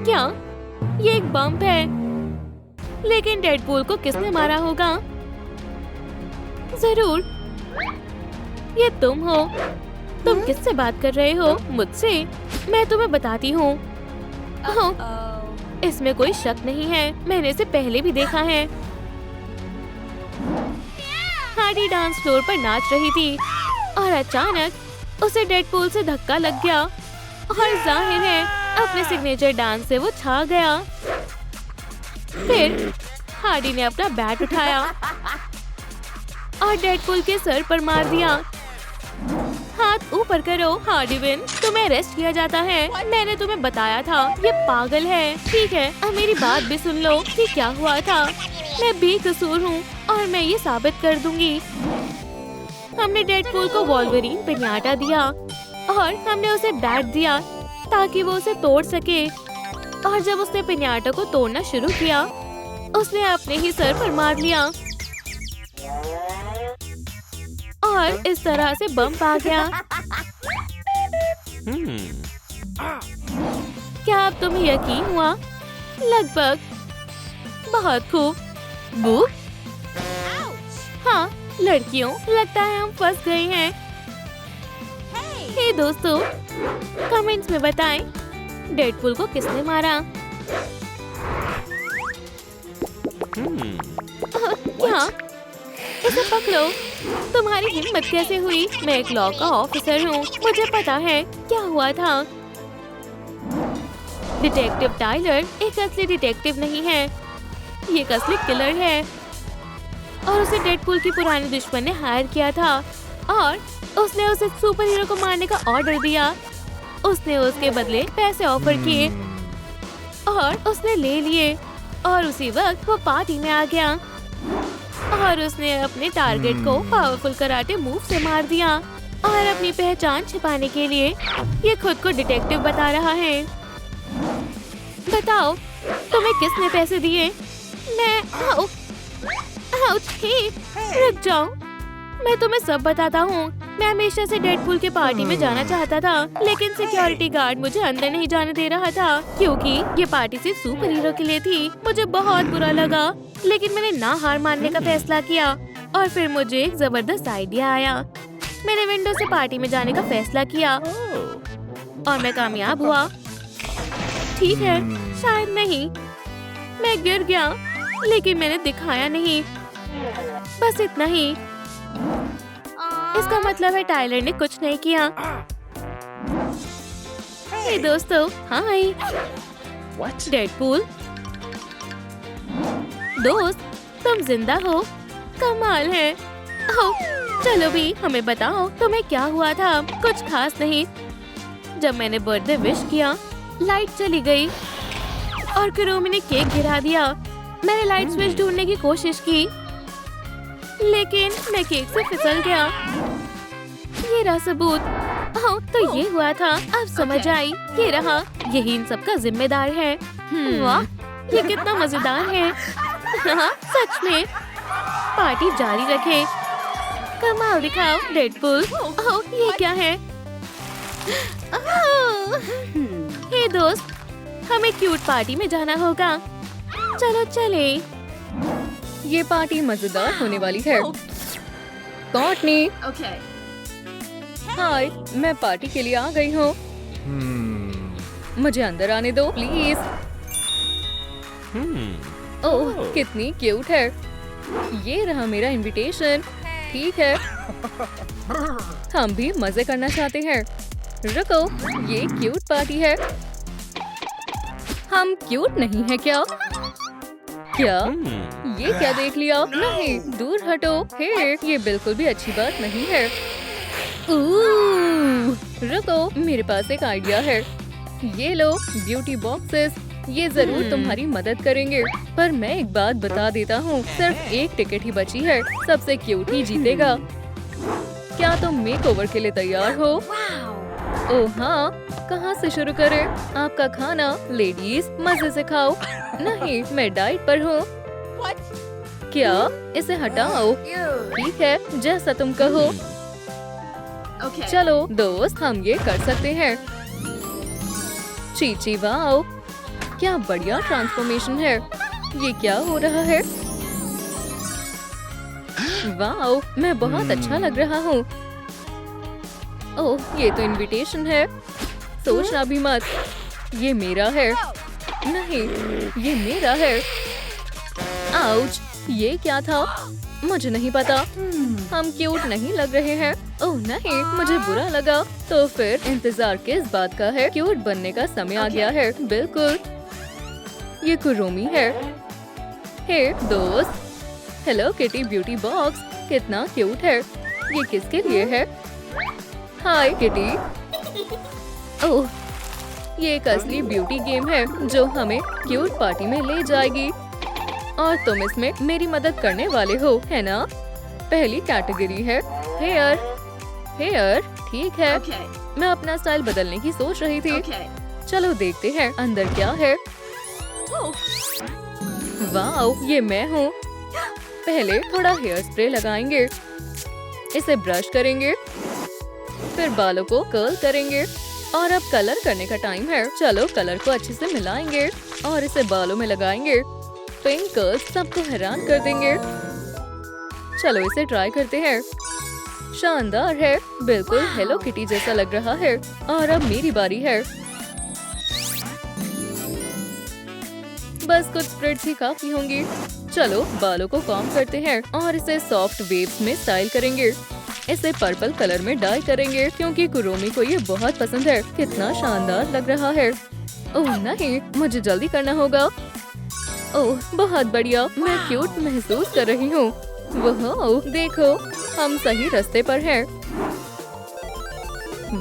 क्या ये एक बम है? लेकिन डेडपूल को किसने मारा होगा? जरूर ये तुम हो। तुम किससे बात कर रहे हो? मुझसे? मैं तुम्हें बताती हूँ। इसमें कोई शक नहीं है। मैंने इसे पहले भी देखा है। हार्डी डांस फ्लोर पर नाच रही थी और अचानक उसे डेडपूल से धक्का लग गया और जाहिर है अपने सिग्नेचर डांस से वो छा गया। फिर हार्डी ने अपना बैट उठाया और डेडपूल के सर पर मार दिया। हाथ ऊपर करो हार्डीविन। तुम्हें अरेस्ट किया जाता है। मैंने तुम्हें बताया था ये पागल है। ठीक है अब मेरी बात भी सुन लो कि क्या हुआ था। मैं बेकसूर हूँ और मैं ये साबित कर दूंगी। हमने डेडपूल को वॉल्वरीन पिन्याटा दिया और हमने उसे बैट दिया ताकि वो उसे तोड़ सके। और जब उसने पिन्याटा को तोड़ना शुरू किया उसने अपने ही सर पर मार लिया और इस तरह से बम आ गया। क्या अब तुम्हें यकीन हुआ? लगभग। बहुत खूब। बू? हाँ लड़कियों, लगता है हम फंस गए हैं। हे दोस्तों, कमेंट्स में बताएं डेडपूल को किसने मारा। क्या? इसे पकड़ो। तुम्हारी हिम्मत कैसे हुई? मैं एक लॉ का ऑफिसर हूँ। मुझे पता है क्या हुआ था। डिटेक्टिव टाइलर एक असली डिटेक्टिव नहीं है। ये एक असली किलर है और उसे डेडपूल की पुरानी दुश्मन ने हायर किया था और उसने उसे सुपर हीरो को मारने का ऑर्डर दिया। उसने उसके बदले पैसे ऑफर किए और उसने ले लिए और उसी वक्त वो पार्टी में आ गया और उसने अपने टारगेट को पावरफुल कराटे मूव से मार दिया और अपनी पहचान छिपाने के लिए ये खुद को डिटेक्टिव बता रहा है। बताओ तुम्हें किसने पैसे दिए? मैं रुक जाओ, मैं तुम्हें सब बताता हूँ। मैं हमेशा से डेडपूल के पार्टी में जाना चाहता था लेकिन सिक्योरिटी गार्ड मुझे अंदर नहीं जाने दे रहा था क्योंकि ये पार्टी सिर्फ सुपर हीरो के लिए थी। मुझे बहुत बुरा लगा लेकिन मैंने ना हार मानने का फैसला किया और फिर मुझे एक जबरदस्त आइडिया आया। मैंने विंडो से पार्टी में जाने का फैसला किया और मैं कामयाब हुआ। ठीक है शायद नहीं, मैं गिर गया लेकिन मैंने दिखाया नहीं। बस इतना ही। इसका मतलब है टाइलर ने कुछ नहीं किया। हे दोस्तों, हाय। डेडपूल, दोस्त तुम जिंदा हो, कमाल है। ओह, चलो भी हमें बताओ तुम्हें क्या हुआ था। कुछ खास नहीं। जब मैंने बर्थडे विश किया, लाइट चली गई और कुरोमी ने केक गिरा दिया। मैंने लाइट स्विच ढूंढने की कोशिश की, लेकिन मैं केक से फिसल गया। ये रहा सबूत। ओह, तो ये हुआ था। अब समझ आई। ये रहा, यही इन सब का जिम्मेदार है। वाह, ये कितना मजेदार है। हाँ, सच में। पार्टी जारी रखे। कमाल दिखाओ डेडपूल। ओह, ये क्या है? हे दोस्त, हमें क्यूट पार्टी में जाना होगा। चलो चले। ये पार्टी मजेदार होने वाली है। कॉर्टनी, हाय, मैं पार्टी के लिए आ गई हूँ। मुझे अंदर आने दो प्लीज। ओह, कितनी क्यूट है। ये रहा मेरा इनविटेशन। ठीक है, हम भी मजे करना चाहते हैं। रुको, ये क्यूट पार्टी है। हम क्यूट नहीं है क्या? क्या? ये क्या देख लिया? नहीं, दूर हटो। हे, ये बिल्कुल भी अच्छी बात नहीं है। रुको, मेरे पास एक आइडिया है। ये लो ब्यूटी बॉक्सेस, ये जरूर तुम्हारी मदद करेंगे। पर मैं एक बात बता देता हूँ, सिर्फ एक टिकट ही बची है। सबसे क्यूट ही जीतेगा। क्या तुम मेकओवर के लिए तैयार हो? ओह हाँ, कहाँ से शुरू करें? आपका खाना लेडीज मजे से खाओ। नहीं, मैं डाइट पर हूँ। क्या? इसे हटाओ। ठीक है, जैसा तुम कहो। चलो दोस्त, हम ये कर सकते हैं। चीची वाओ, क्या बढ़िया ट्रांसफॉर्मेशन है। ये क्या हो रहा है? वाओ, मैं बहुत अच्छा लग रहा हूँ। ओह, ये तो इनविटेशन है। सोचना भी मत, ये मेरा है। नहीं, ये मेरा है। आउच, ये क्या था? मुझे नहीं पता। हम क्यूट नहीं लग रहे हैं। ओह नहीं, मुझे बुरा लगा। तो फिर इंतजार किस बात का है? क्यूट बनने का समय आ गया है। बिल्कुल, ये कुरोमी है। हे दोस्त, हेलो किटी ब्यूटी बॉक्स, कितना क्यूट है। ये किसके लिए है? हाय किटी। ओह, ये एक असली ब्यूटी गेम है जो हमें क्यूट पार्टी में ले जाएगी। और तुम इसमें मेरी मदद करने वाले हो, है ना? पहली कैटेगरी है हेयर। हेयर, ठीक है। मैं अपना स्टाइल बदलने की सोच रही थी। चलो देखते हैं अंदर क्या है। वाओ, ये मैं हूँ। पहले थोड़ा हेयर स्प्रे लगाएंगे, इसे ब्रश करेंगे, फिर बालों को कर्ल करेंगे और अब कलर करने का टाइम है। चलो कलर को अच्छे से मिलाएंगे और इसे बालों में लगाएंगे। पिंक कर्ल्स सबको हैरान कर देंगे। चलो इसे ट्राई करते हैं। शानदार है, बिल्कुल हेलो किटी जैसा लग रहा है। और अब मेरी बारी है। बस कुछ स्प्रेड्स ही काफी होंगी। चलो बालों को कॉम्ब करते हैं और इसे सॉफ्ट वेव्स में स्टाइल करेंगे। इसे पर्पल कलर में डाई करेंगे क्योंकि कुरोमी को ये बहुत पसंद है। कितना शानदार लग रहा है। ओह नहीं, मुझे जल्दी करना होगा। ओह बहुत बढ़िया, मैं क्यूट महसूस कर रही हूँ। वाह देखो, हम सही रास्ते पर हैं।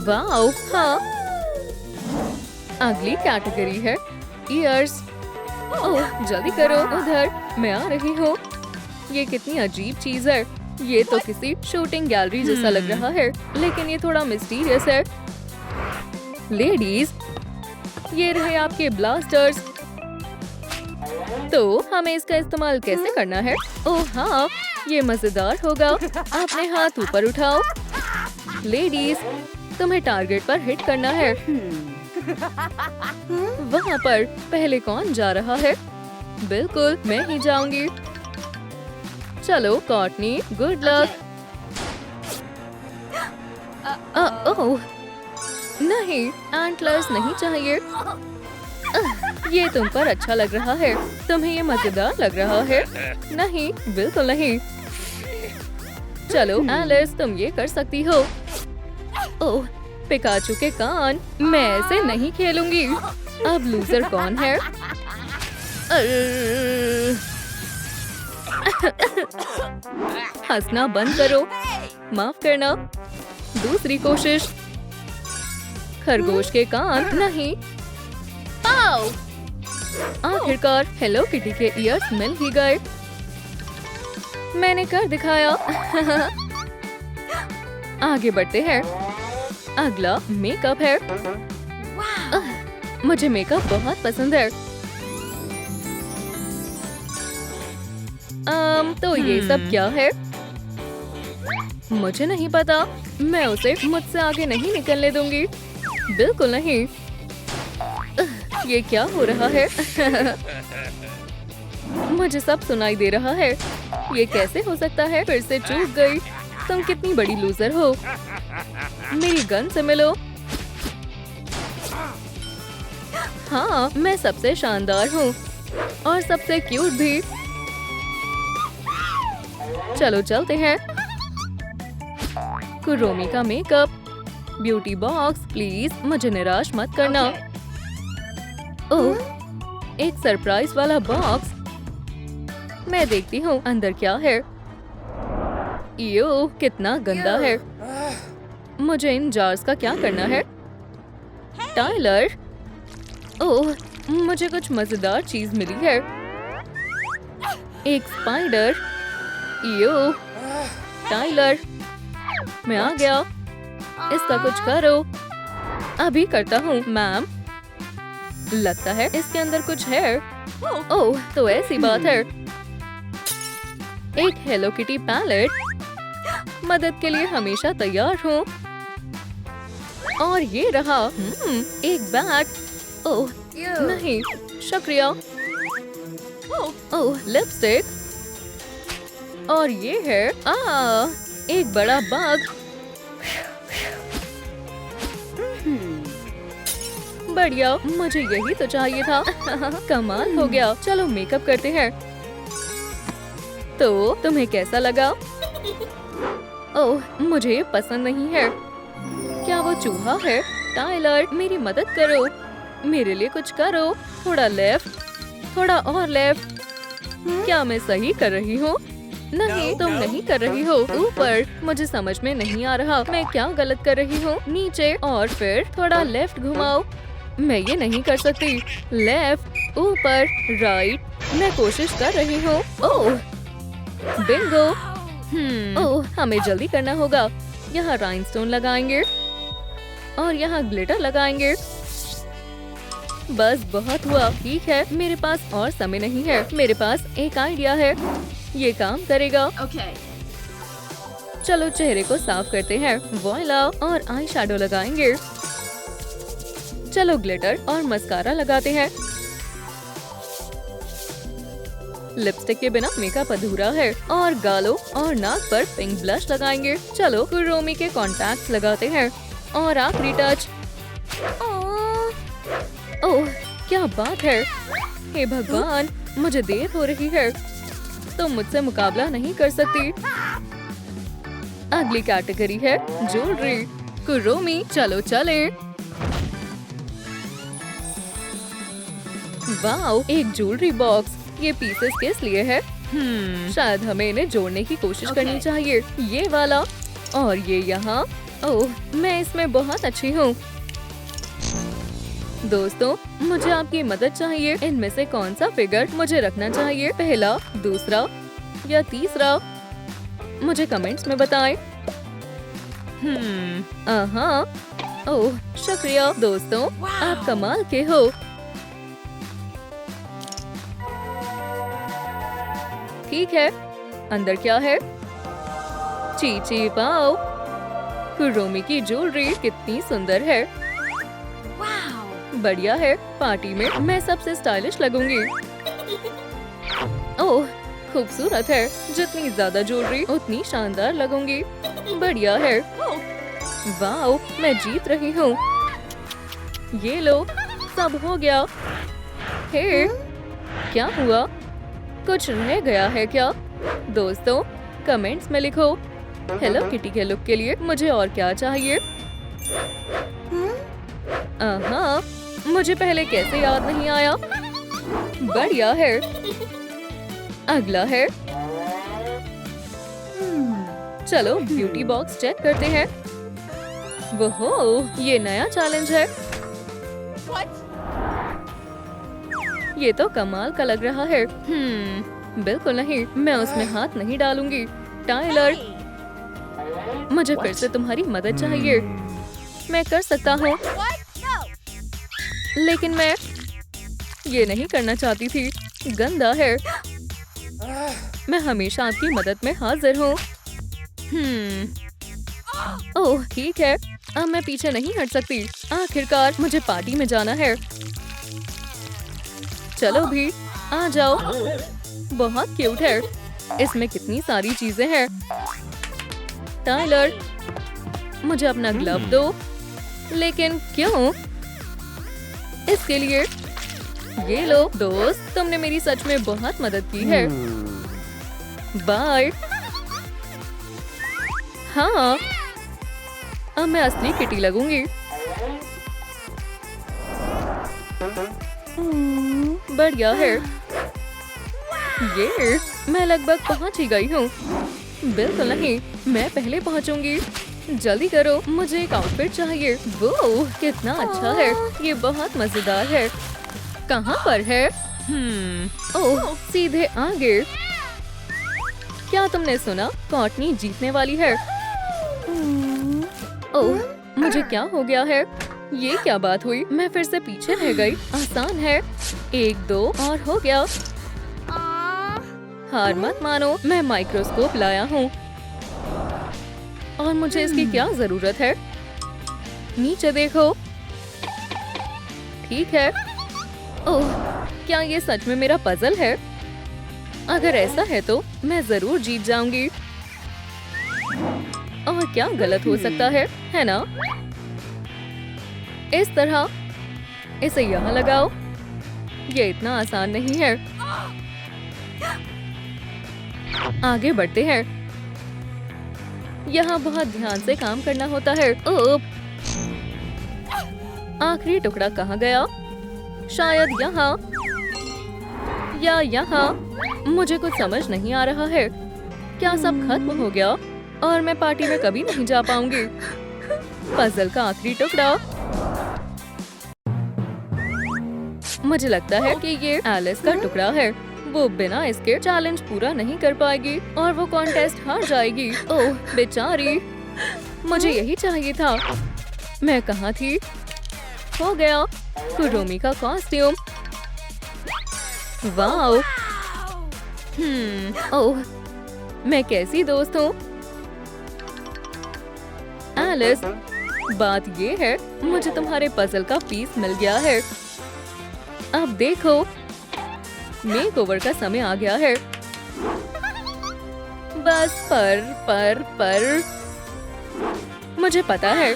वाह हाँ, अगली कैटेगरी है ईयर्स। ओह जल्दी करो, उधर मैं आ रही हूँ। ये कितनी अजीब चीज है। ये तो किसी शूटिंग गैलरी जैसा लग रहा है, लेकिन ये थोड़ा मिस्टीरियस है। लेडीज, ये रहे आपके ब्लास्टर्स। तो हमें इसका इस्तेमाल कैसे करना है? ओह हाँ, ये मजेदार होगा। अपने हाथ ऊपर उठाओ। लेडीज, तुम्हें टारगेट पर हिट करना है। वहाँ पर पहले कौन जा रहा है? बिल्कुल मैं ही जाऊंगी। चलो कॉर्टनी, गुड लक। ओह नहीं, एंटलर्स नहीं चाहिए। ये तुम पर अच्छा लग रहा है। तुम्हें ये मजेदार लग रहा है? नहीं, बिल्कुल नहीं। चलो एलिस, तुम ये कर सकती हो। ओह पिकाचू के कान, मैं ऐसे नहीं खेलूंगी। अब लूजर कौन है? हंसना बंद करो। माफ करना। दूसरी कोशिश। खरगोश के कान नहीं। आओ! आखिरकार हेलो किटी के ईयर्स मिल ही गए। मैंने कर दिखाया। आगे बढ़ते हैं। अगला मेकअप है। मुझे मेकअप बहुत पसंद है। तो ये सब क्या है? मुझे नहीं पता। मैं उसे मुझसे आगे नहीं निकलने दूंगी। बिल्कुल नहीं। ये क्या हो रहा है? मुझे सब सुनाई दे रहा है। ये कैसे हो सकता है? फिर से चूक गई। तुम कितनी बड़ी लूजर हो। मेरी गन से मिलो। हाँ, मैं सबसे शानदार हूँ और सबसे क्यूट भी। चलो चलते हैं। कुरोमी का मेकअप। ब्यूटी बॉक्स, प्लीज मुझे निराश मत करना। ओह, एक सरप्राइज वाला बॉक्स। मैं देखती हूँ अंदर क्या है। यो, कितना गंदा है। मुझे इन जार्स का क्या करना है? टाइलर, ओह, मुझे कुछ मजेदार चीज मिली है। एक स्पाइडर। यो, टाइलर, मैं आ गया। इसका कुछ करो। अभी करता हूँ, मैम। लगता है इसके अंदर कुछ है। ओह, तो ऐसी बात है। एक हेलो किटी पैलेट। मदद के लिए हमेशा तैयार हूँ। और ये रहा। एक बैग। ओह नहीं, शुक्रिया। ओह, लिपस्टिक। और ये है एक बड़ा बाग। बढ़िया, मुझे यही तो चाहिए था। कमाल हो गया। चलो मेकअप करते हैं। तो तुम्हें कैसा लगा? ओह, मुझे ये पसंद नहीं है। क्या वो चूहा है? टाइलर, मेरी मदद करो। मेरे लिए कुछ करो। थोड़ा लेफ्ट, थोड़ा और लेफ्ट। क्या मैं सही कर रही हूँ? नहीं, तुम नहीं कर रही हो। ऊपर, मुझे समझ में नहीं आ रहा मैं क्या गलत कर रही हूँ। नीचे और फिर थोड़ा लेफ्ट घुमाओ। मैं ये नहीं कर सकती। लेफ्ट, ऊपर, राइट। मैं कोशिश कर रही हूँ। ओह, बिंगो। ओह, हमें जल्दी करना होगा। यहाँ राइनस्टोन लगाएंगे और यहाँ ग्लिटर लगाएंगे। बस बहुत हुआ। ठीक है, मेरे पास और समय नहीं है। मेरे पास एक आइडिया है। ये काम करेगा। चलो चेहरे को साफ करते हैं। वॉइला, और आई शैडो लगाएंगे। चलो ग्लिटर और मस्कारा लगाते हैं। लिपस्टिक के बिना मेकअप अधूरा है। और गालों और नाक पर पिंक ब्लश लगाएंगे। चलो कुरोमी के कॉन्टैक्ट्स लगाते हैं। और आखिरी टच। ओह, क्या बात है। हे भगवान, मुझे देर हो रही है। तुम मुझसे मुकाबला नहीं कर सकती। अगली कैटेगरी है ज्वेलरी। कुरोमी, चलो चले। वाओ, एक ज्वेलरी बॉक्स। ये पीसेस किस लिए है? शायद हमें इन्हें जोड़ने की कोशिश करनी चाहिए। ये वाला और ये यहाँ। ओह, मैं इसमें बहुत अच्छी हूँ। दोस्तों, मुझे आपकी मदद चाहिए। इनमें से कौन सा फिगर मुझे रखना चाहिए? पहला, दूसरा या तीसरा? मुझे कमेंट्स में बताएं। ओह, शुक्रिया दोस्तों, आप कमाल के हो। ठीक है, अंदर क्या है? चीची पाओ। कुरोमी की ज्वेलरी कितनी सुंदर है। बढ़िया है। पार्टी में मैं सबसे स्टाइलिश लगूंगी। ओह, खूबसूरत है। जितनी ज्यादा ज्वेलरी उतनी शानदार लगूंगी। बढ़िया है। वाओ, मैं जीत रही हूँ। ये लो, सब हो गया। हे, क्या हुआ? कुछ रह गया है क्या? दोस्तों, कमेंट्स में लिखो। हेलो किटी के लुक के लिए मुझे और क्या चाहिए? मुझे पहले कैसे याद नहीं आया। बढ़िया है। अगला है। चलो ब्यूटी बॉक्स चेक करते हैं। वो ये नया चैलेंज है। ये तो कमाल का लग रहा है। बिल्कुल नहीं, मैं उसमें हाथ नहीं डालूंगी। टाइलर, मुझे फिर से तुम्हारी मदद चाहिए। मैं कर सकता हूँ, लेकिन मैं ये नहीं करना चाहती थी। गंदा है। मैं हमेशा आपकी मदद में हाजिर हूँ। ओह ठीक है, अब मैं पीछे नहीं हट सकती। आखिरकार मुझे पार्टी में जाना है। चलो भी, आ जाओ। बहुत क्यूट है। इसमें कितनी सारी चीजें हैं। टाइलर, मुझे अपना ग्लव दो। लेकिन क्यों? इसके लिए ये लो। दोस्त, तुमने मेरी सच में बहुत मदद की है। बाय। हाँ, अब मैं असली किटी लगूंगी। बढ़िया है। ये मैं लगभग पहुंच ही गई हूँ। बिल्कुल नहीं, मैं पहले पहुंचूंगी। जल्दी करो, मुझे एक आउटफिट चाहिए। वो कितना अच्छा है। ये बहुत मजेदार है। कहाँ पर है? ओह, सीधे आगे। क्या तुमने सुना? कॉटनी जीतने वाली है। ओह, मुझे क्या हो गया है? ये क्या बात हुई? मैं फिर से पीछे रह गई। आसान है। 1 2 और हो गया। हार मत मानो, मैं माइक्रोस्कोप लाया हूँ। और मुझे इसकी क्या जरूरत है? नीचे देखो। ठीक है। ओह, क्या ये सच में मेरा पजल है? अगर ऐसा है तो मैं जरूर जीत जाऊंगी। और क्या गलत हो सकता है ना? इस तरह इसे यहाँ लगाओ। ये इतना आसान नहीं है। आगे बढ़ते हैं। यहाँ बहुत ध्यान से काम करना होता है। ओप! आखिरी टुकड़ा कहाँ गया? शायद यहाँ या यहाँ। मुझे कुछ समझ नहीं आ रहा है। क्या सब खत्म हो गया और मैं पार्टी में कभी नहीं जा पाऊंगी? पजल का आखिरी टुकड़ा। मुझे लगता है कि ये एलिस का टुकड़ा है। वो बिना इसके चैलेंज पूरा नहीं कर पाएगी और वो कॉन्टेस्ट हार जाएगी। ओह बेचारी, मुझे यही चाहिए था। मैं कहाँ थी? हो गया। कुरोमी का कॉस्ट्यूम। वाओ। ओह, मैं कैसी दोस्त हूँ? एलिस, बात ये है, मुझे तुम्हारे पजल का पीस मिल गया है। अब देखो, मेकओवर का समय आ गया है। बस पर मुझे पता है।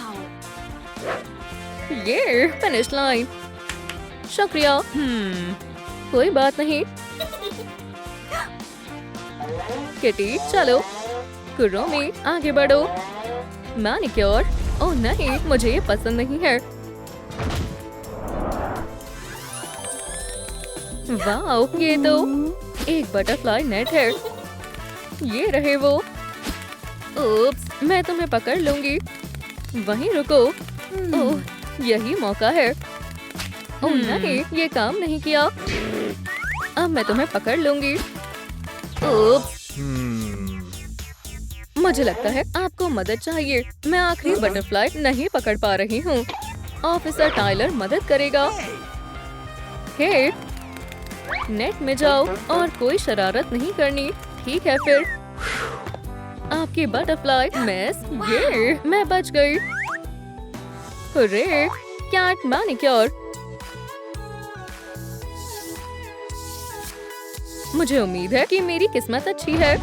ये फिनिश लाइन। शुक्रिया। कोई बात नहीं। किटी, चलो। कुरोमी, आगे बढ़ो। मैनिक्योर। ओह नहीं, मुझे ये पसंद नहीं है। वाओ, ये तो एक बटरफ्लाई नेट है। ये रहे वो। उप्स, मैं तुम्हें पकड़ लूंगी। वहीं रुको। ओह, यही मौका है। ओह नहीं, ये काम नहीं किया। अब मैं तुम्हें पकड़ लूंगी। उप्स। मुझे लगता है आपको मदद चाहिए। मैं आखिरी बटरफ्लाई नहीं पकड़ पा रही हूँ। ऑफिसर टाइलर मदद करेगा। हे, नेट में जाओ और कोई शरारत नहीं करनी। ठीक है फिर। आपकी बटरफ्लाई मिस। ये मैं बच गई। Hurray, cat manicure. मुझे उम्मीद है कि मेरी किस्मत अच्छी है।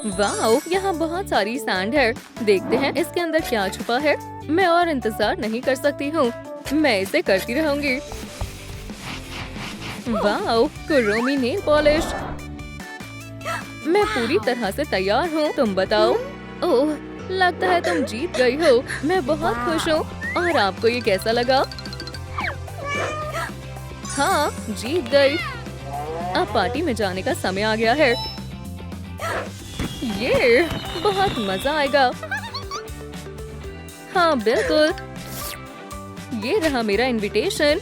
वाओ, यहाँ बहुत सारी सैंड है। देखते हैं इसके अंदर क्या छुपा है। मैं और इंतजार नहीं कर सकती हूँ। मैं इसे करती रहूंगी। Wow, Kuromi nail polish. मैं पूरी तरह से तैयार हूँ। तुम बताओ। ओह, लगता है तुम जीत गई हो। मैं बहुत खुश हूँ। और आपको ये कैसा लगा? हाँ, जीत गई। अब पार्टी में जाने का समय आ गया है। ये बहुत मजा आएगा। हाँ बिल्कुल, ये रहा मेरा इनविटेशन।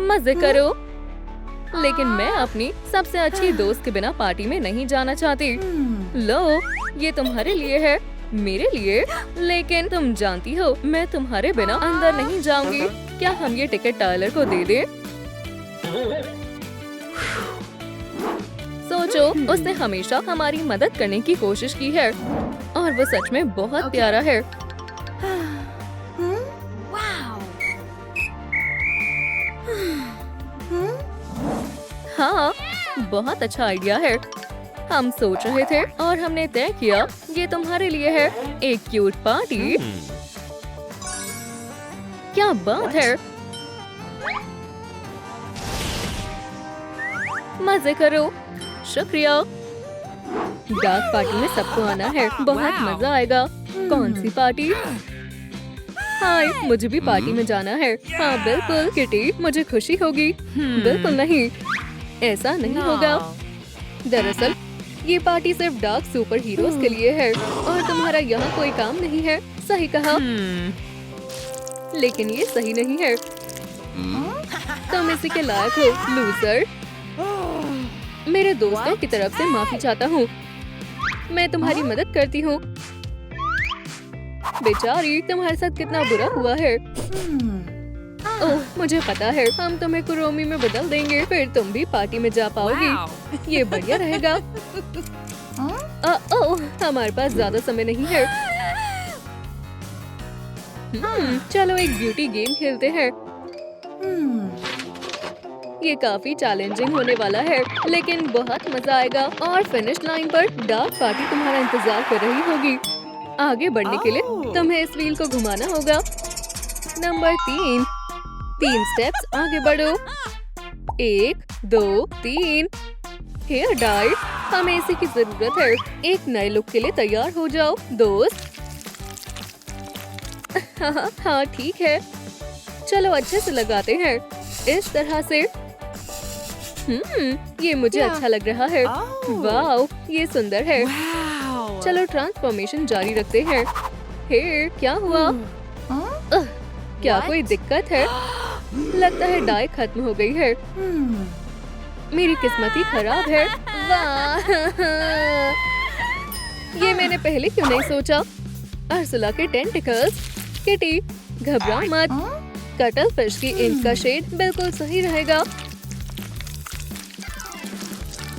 मजे करो। लेकिन मैं अपनी सबसे अच्छी दोस्त के बिना पार्टी में नहीं जाना चाहती। लो, ये तुम्हारे लिए है, मेरे लिए। लेकिन तुम जानती हो मैं तुम्हारे बिना अंदर नहीं जाऊंगी। क्या हम ये टिकट टायलर को दे दें? सोचो, उसने हमेशा हमारी मदद करने की कोशिश की है और वो सच में बहुत प्यारा है। हाँ, बहुत अच्छा आइडिया है। हम सोच रहे थे और हमने तय किया ये तुम्हारे लिए है, एक क्यूट पार्टी। क्या बात है। मजे करो। शुक्रिया। डार्क पार्टी में सबको आना है, बहुत मजा आएगा। कौन सी पार्टी? हाय, मुझे भी पार्टी में जाना है। हाँ बिल्कुल किटी, मुझे खुशी होगी। बिल्कुल नहीं, ऐसा नहीं होगा। दरअसल ये पार्टी सिर्फ डार्क सुपर हीरोज के लिए है और तुम्हारा यहाँ कोई काम नहीं है। सही कहा। लेकिन ये सही नहीं है। तुम इसी के लायक हो, लूजर। मेरे दोस्तों की तरफ से माफी चाहता हूँ। मैं तुम्हारी मदद करती हूँ। बेचारी, तुम्हारे साथ कितना बुरा हुआ है। ओह, मुझे पता है, हम तुम्हें कुरोमी में बदल देंगे, फिर तुम भी पार्टी में जा पाओगी। ये बढ़िया रहेगा। ओह, हमारे पास ज्यादा समय नहीं है। चलो एक ब्यूटी गेम खेलते हैं। ये काफी चैलेंजिंग होने वाला है, लेकिन बहुत मजा आएगा। और फिनिश लाइन पर डार्क पार्टी तुम्हारा इंतजार कर रही होगी। आगे बढ़ने के लिए तुम्हें इस व्हील को घुमाना होगा। नंबर 3 स्टेप्स आगे बढ़ो। 1 2 3। हेयर डाई, हमें इसी की जरूरत है। एक नए लुक के लिए तैयार हो जाओ दोस्त। हाँ ठीक है, चलो अच्छे से लगाते हैं, इस तरह से। ये मुझे अच्छा लग रहा है। वाह, ये सुंदर है। चलो ट्रांसफॉर्मेशन जारी रखते हैं। हे, क्या हुआ? क्या कोई दिक्कत है? लगता है डाई खत्म हो गई है। मेरी किस्मत ही खराब है। वाह, ये मैंने पहले क्यों नहीं सोचा? अर्सुला के टेंटिकल्स। किटी, घबराओ मत। कटल फिश की इंक का शेड बिल्कुल सही रहेगा।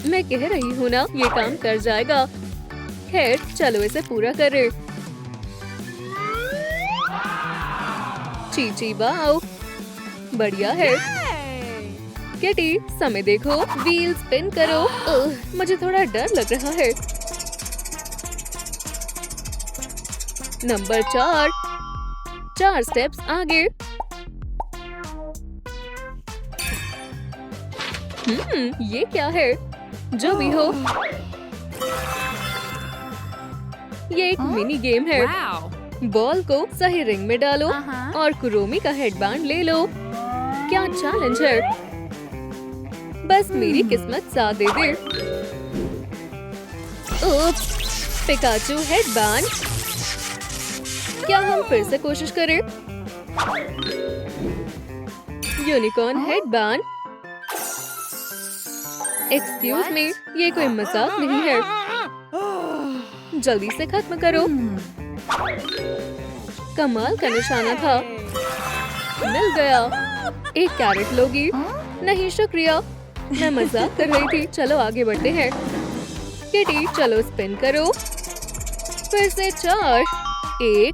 मैं कह रही हूँ ना, ये काम कर जाएगा। खैर, चलो इसे पूरा करें। चीची वाओ, बढ़िया है। किटी, समय देखो, व्हील स्पिन करो। मुझे थोड़ा डर लग रहा है। नंबर 4 स्टेप्स आगे। ये क्या है? जो भी हो, ये एक मिनी गेम है। बॉल को सही रिंग में डालो और कुरोमी का हेडबैंड ले लो। क्या चैलेंज है? बस मेरी किस्मत साथ दे दे। उप्स, पिकाचू हेडबैंड। क्या हम फिर से कोशिश करें? Unicorn headband. एक्सक्यूज मी, ये कोई मजाक नहीं है। जल्दी से खत्म करो। कमाल का निशाना था। मिल गया। एक कैरेट लोगी? नहीं शुक्रिया, मैं मजाक कर रही थी। चलो आगे बढ़ते हैं। किटी, चलो स्पिन करो। फिर से 4। 1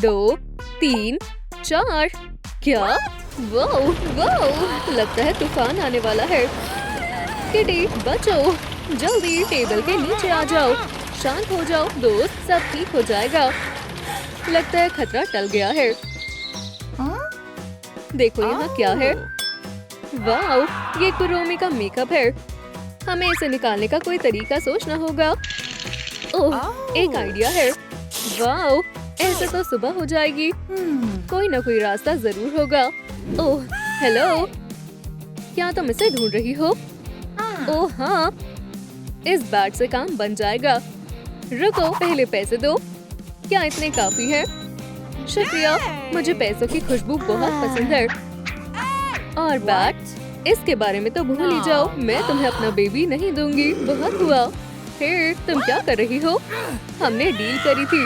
2 3 4। क्या? वाओ वाओ, लगता है तूफान आने वाला है। किटी, बचो, जल्दी टेबल के नीचे आ जाओ। शांत हो जाओ दोस्त, सब ठीक हो जाएगा। लगता है खतरा टल गया है। देखो यहाँ क्या है। वाओ, ये कुरोमी का मेकअप है। हमें इसे निकालने का कोई तरीका सोचना होगा। ओह, एक आइडिया है। वाओ, ऐसे तो सुबह हो जाएगी। कोई ना कोई रास्ता जरूर होगा। ओह, हेलो, क्या तुम इसे ढूंढ रही हो? ओह हाँ, इस बैट से काम बन जाएगा। रुको, पहले पैसे दो। क्या इतने काफी है? शुक्रिया, मुझे पैसों की खुशबू बहुत पसंद है। और बैट, इसके बारे में तो भूल ही जाओ। मैं तुम्हें अपना बेबी नहीं दूंगी। बहुत हुआ। हे, तुम क्या कर रही हो? हमने डील करी थी।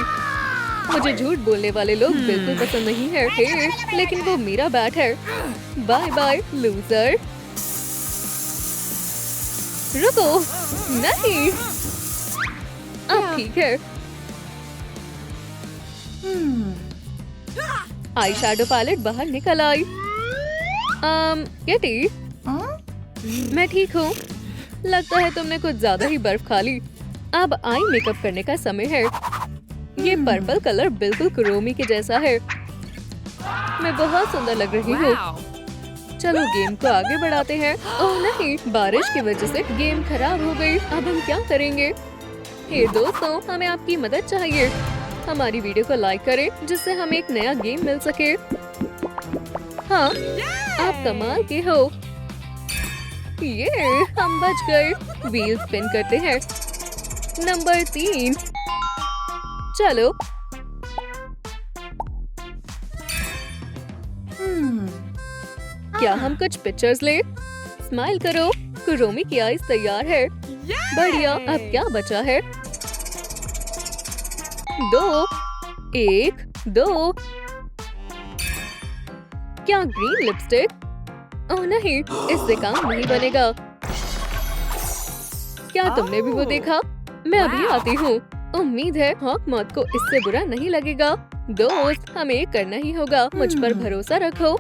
मुझे झूठ बोलने वाले लोग बिल्कुल पसंद नहीं है। हे, लेकिन वो मेरा बैट है। Bye bye loser. रुको, नहीं। अब ठीक है। आई शैडो पैलेट बाहर निकल आई। किटी, मैं ठीक हूँ। लगता है तुमने कुछ ज्यादा ही बर्फ खा ली। अब आई मेकअप करने का समय है। ये पर्पल कलर बिल्कुल कुरोमी के जैसा है। मैं बहुत सुंदर लग रही हूँ। चलो गेम को आगे बढ़ाते हैं। ओह नहीं, बारिश की वजह से गेम खराब हो गई। अब हम क्या करेंगे? हे दोस्तों, हमें आपकी मदद चाहिए। हमारी वीडियो को लाइक करें जिससे हमें एक नया गेम मिल सके। हाँ, आप कमाल के हो। ये हम बच गए। व्हील स्पिन करते हैं। नंबर 3। चलो। क्या हम कुछ पिक्चर्स ले? स्माइल करो। कुरोमी की आइस तैयार है। बढ़िया, अब क्या बचा है? 2, 1, 2। क्या ग्रीन लिपस्टिक? ओह नहीं, इससे काम नहीं बनेगा। क्या तुमने भी वो देखा? मैं अभी आती हूँ। उम्मीद है हॉकमॉथ को इससे बुरा नहीं लगेगा। दोस्त, हमें ये करना ही होगा। मुझ पर भरोसा रखो।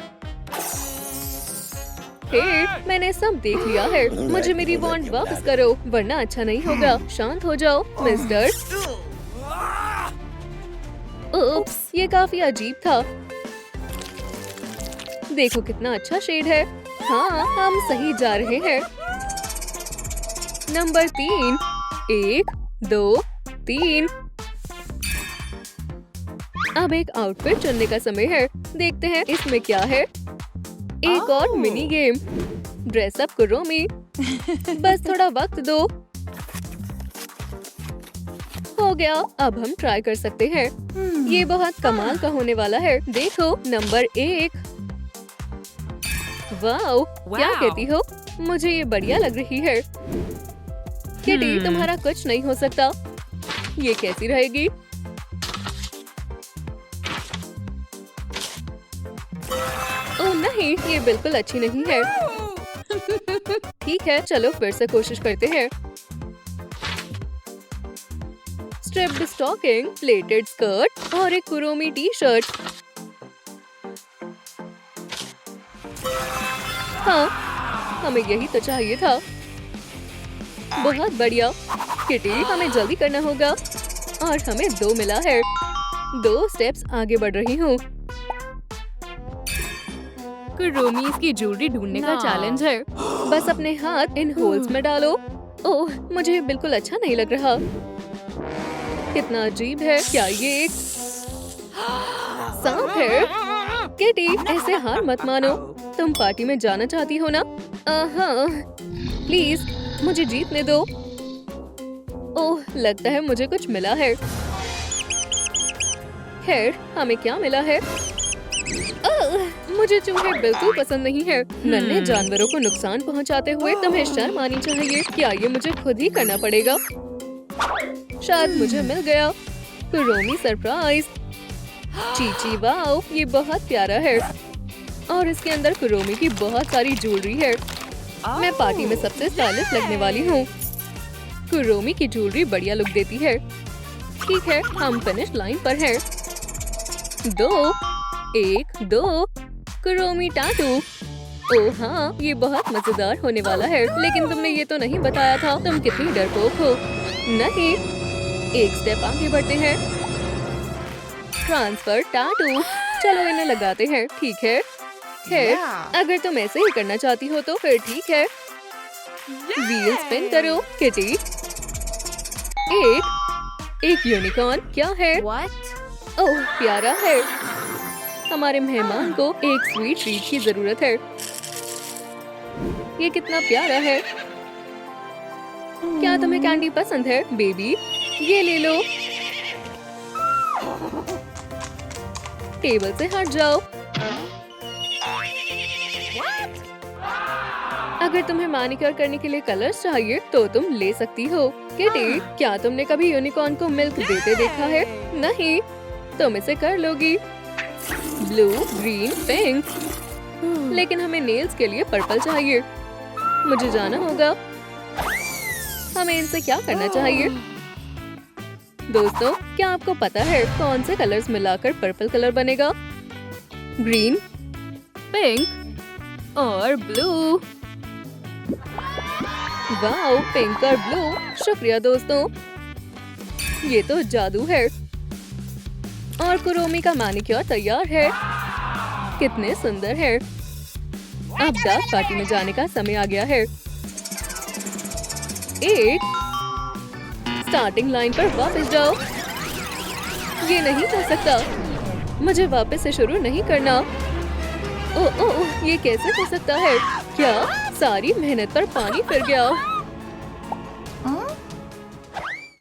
हे, मैंने सब देख लिया है। मुझे मेरी वॉन्ड वापस करो, वरना अच्छा नहीं होगा। शांत हो जाओ, मिस्टर। उप्स, ये काफी अजीब था। देखो कितना अच्छा शेड है। हाँ, हम सही जा रहे हैं। नंबर 3। 1, 2, 3। अब एक आउटफिट चुनने का समय है। देखते हैं इसमें क्या है। एक और मिनी गेम। Dress up Kuromi. बस थोड़ा वक्त दो। हो गया, अब हम ट्राई कर सकते हैं। ये बहुत कमाल का होने वाला है। देखो, नंबर 1। वाओ, क्या कहती हो? मुझे ये बढ़िया लग रही है। किटी, तुम्हारा कुछ नहीं हो सकता। ये कैसी रहेगी? ओह नहीं, ये बिल्कुल अच्छी नहीं है। ठीक है, चलो फिर से कोशिश करते हैं। स्ट्रिप्ड स्टॉकिंग, प्लेटेड स्कर्ट और एक कुरोमी टी-शर्ट। हाँ, हमें यही तो चाहिए था। बहुत बढ़िया। किटी, हमें जल्दी करना होगा। और हमें 2 मिला है। 2 स्टेप्स आगे बढ़ रही हूँ। कुरोमी की ज्वेलरी ढूंढने का चैलेंज है। बस अपने हाथ इन होल्स में डालो। ओह, मुझे बिल्कुल अच्छा नहीं लग रहा। कितना अजीब है। क्या ये एक सांप है? किटी, ऐसे हार मत मानो। तुम पार्टी में जाना चाहती हो ना? हाँ, प्लीज मुझे जीतने दो। ओह, लगता है मुझे कुछ मिला है। खैर, हमें क्या मिला है? मुझे चूहे बिल्कुल पसंद नहीं है। नन्हे जानवरों को नुकसान पहुंचाते हुए तुम्हें शर्म आनी चाहिए। क्या ये मुझे खुद ही करना पड़ेगा? शायद मुझे मिल गया। Kuromi surprise. चीची, वाओ, ये बहुत प्यारा है। और इसके अंदर कुरोमी की बहुत सारी ज्वेलरी है। मैं पार्टी में सबसे स्टाइलिश लगने वाली हूँ। कुरोमी की ज्वेलरी बढ़िया लुक देती है। ठीक है, हम फिनिश लाइन पर हैं। 2, 1, 2। कुरोमी टाटू। ओह हाँ, ये बहुत मजेदार होने वाला है। लेकिन तुमने ये तो नहीं बताया था तुम कितनी डरपोक हो। नहीं, एक स्टेप आगे बढ़ते हैं। ट्रांसफर टाटू। चलो इन्हें लगाते हैं। ठीक है। खैर, अगर तुम ऐसे ही करना चाहती हो तो फिर ठीक है। व्हील स्पिन करो, किटी। 1, एक यूनिकॉर्न क्या है? ओह प्यारा है। हमारे मेहमान को एक स्वीट ट्रीट की जरूरत है। ये कितना प्यारा है। क्या तुम्हें कैंडी पसंद है बेबी? ये ले लो। टेबल से हट जाओ। अगर तुम्हें मैनिक्योर करने के लिए कलर्स चाहिए तो तुम ले सकती हो। किटी, क्या तुमने कभी यूनिकॉर्न को मिल्क देते देखा है? नहीं, तुम इसे कर लोगी। Blue, green, pink. लेकिन हमें नेल्स के लिए पर्पल चाहिए। मुझे जाना होगा। हमें इनसे क्या करना चाहिए? दोस्तों, क्या आपको पता है कौन से कलर्स मिलाकर पर्पल कलर बनेगा? ग्रीन, पिंक और ब्लू। वाओ, पिंक और ब्लू। शुक्रिया दोस्तों, ये तो जादू है। और कुरोमी का मैनिक्योर तैयार है। कितने सुंदर है। अब डांस पार्टी में जाने का समय आ गया है। 8 स्टार्टिंग लाइन पर वापस जाओ। ये नहीं हो सकता। मुझे वापस से शुरू नहीं करना। ओह, ये कैसे हो सकता है? क्या सारी मेहनत पर पानी फिर गया?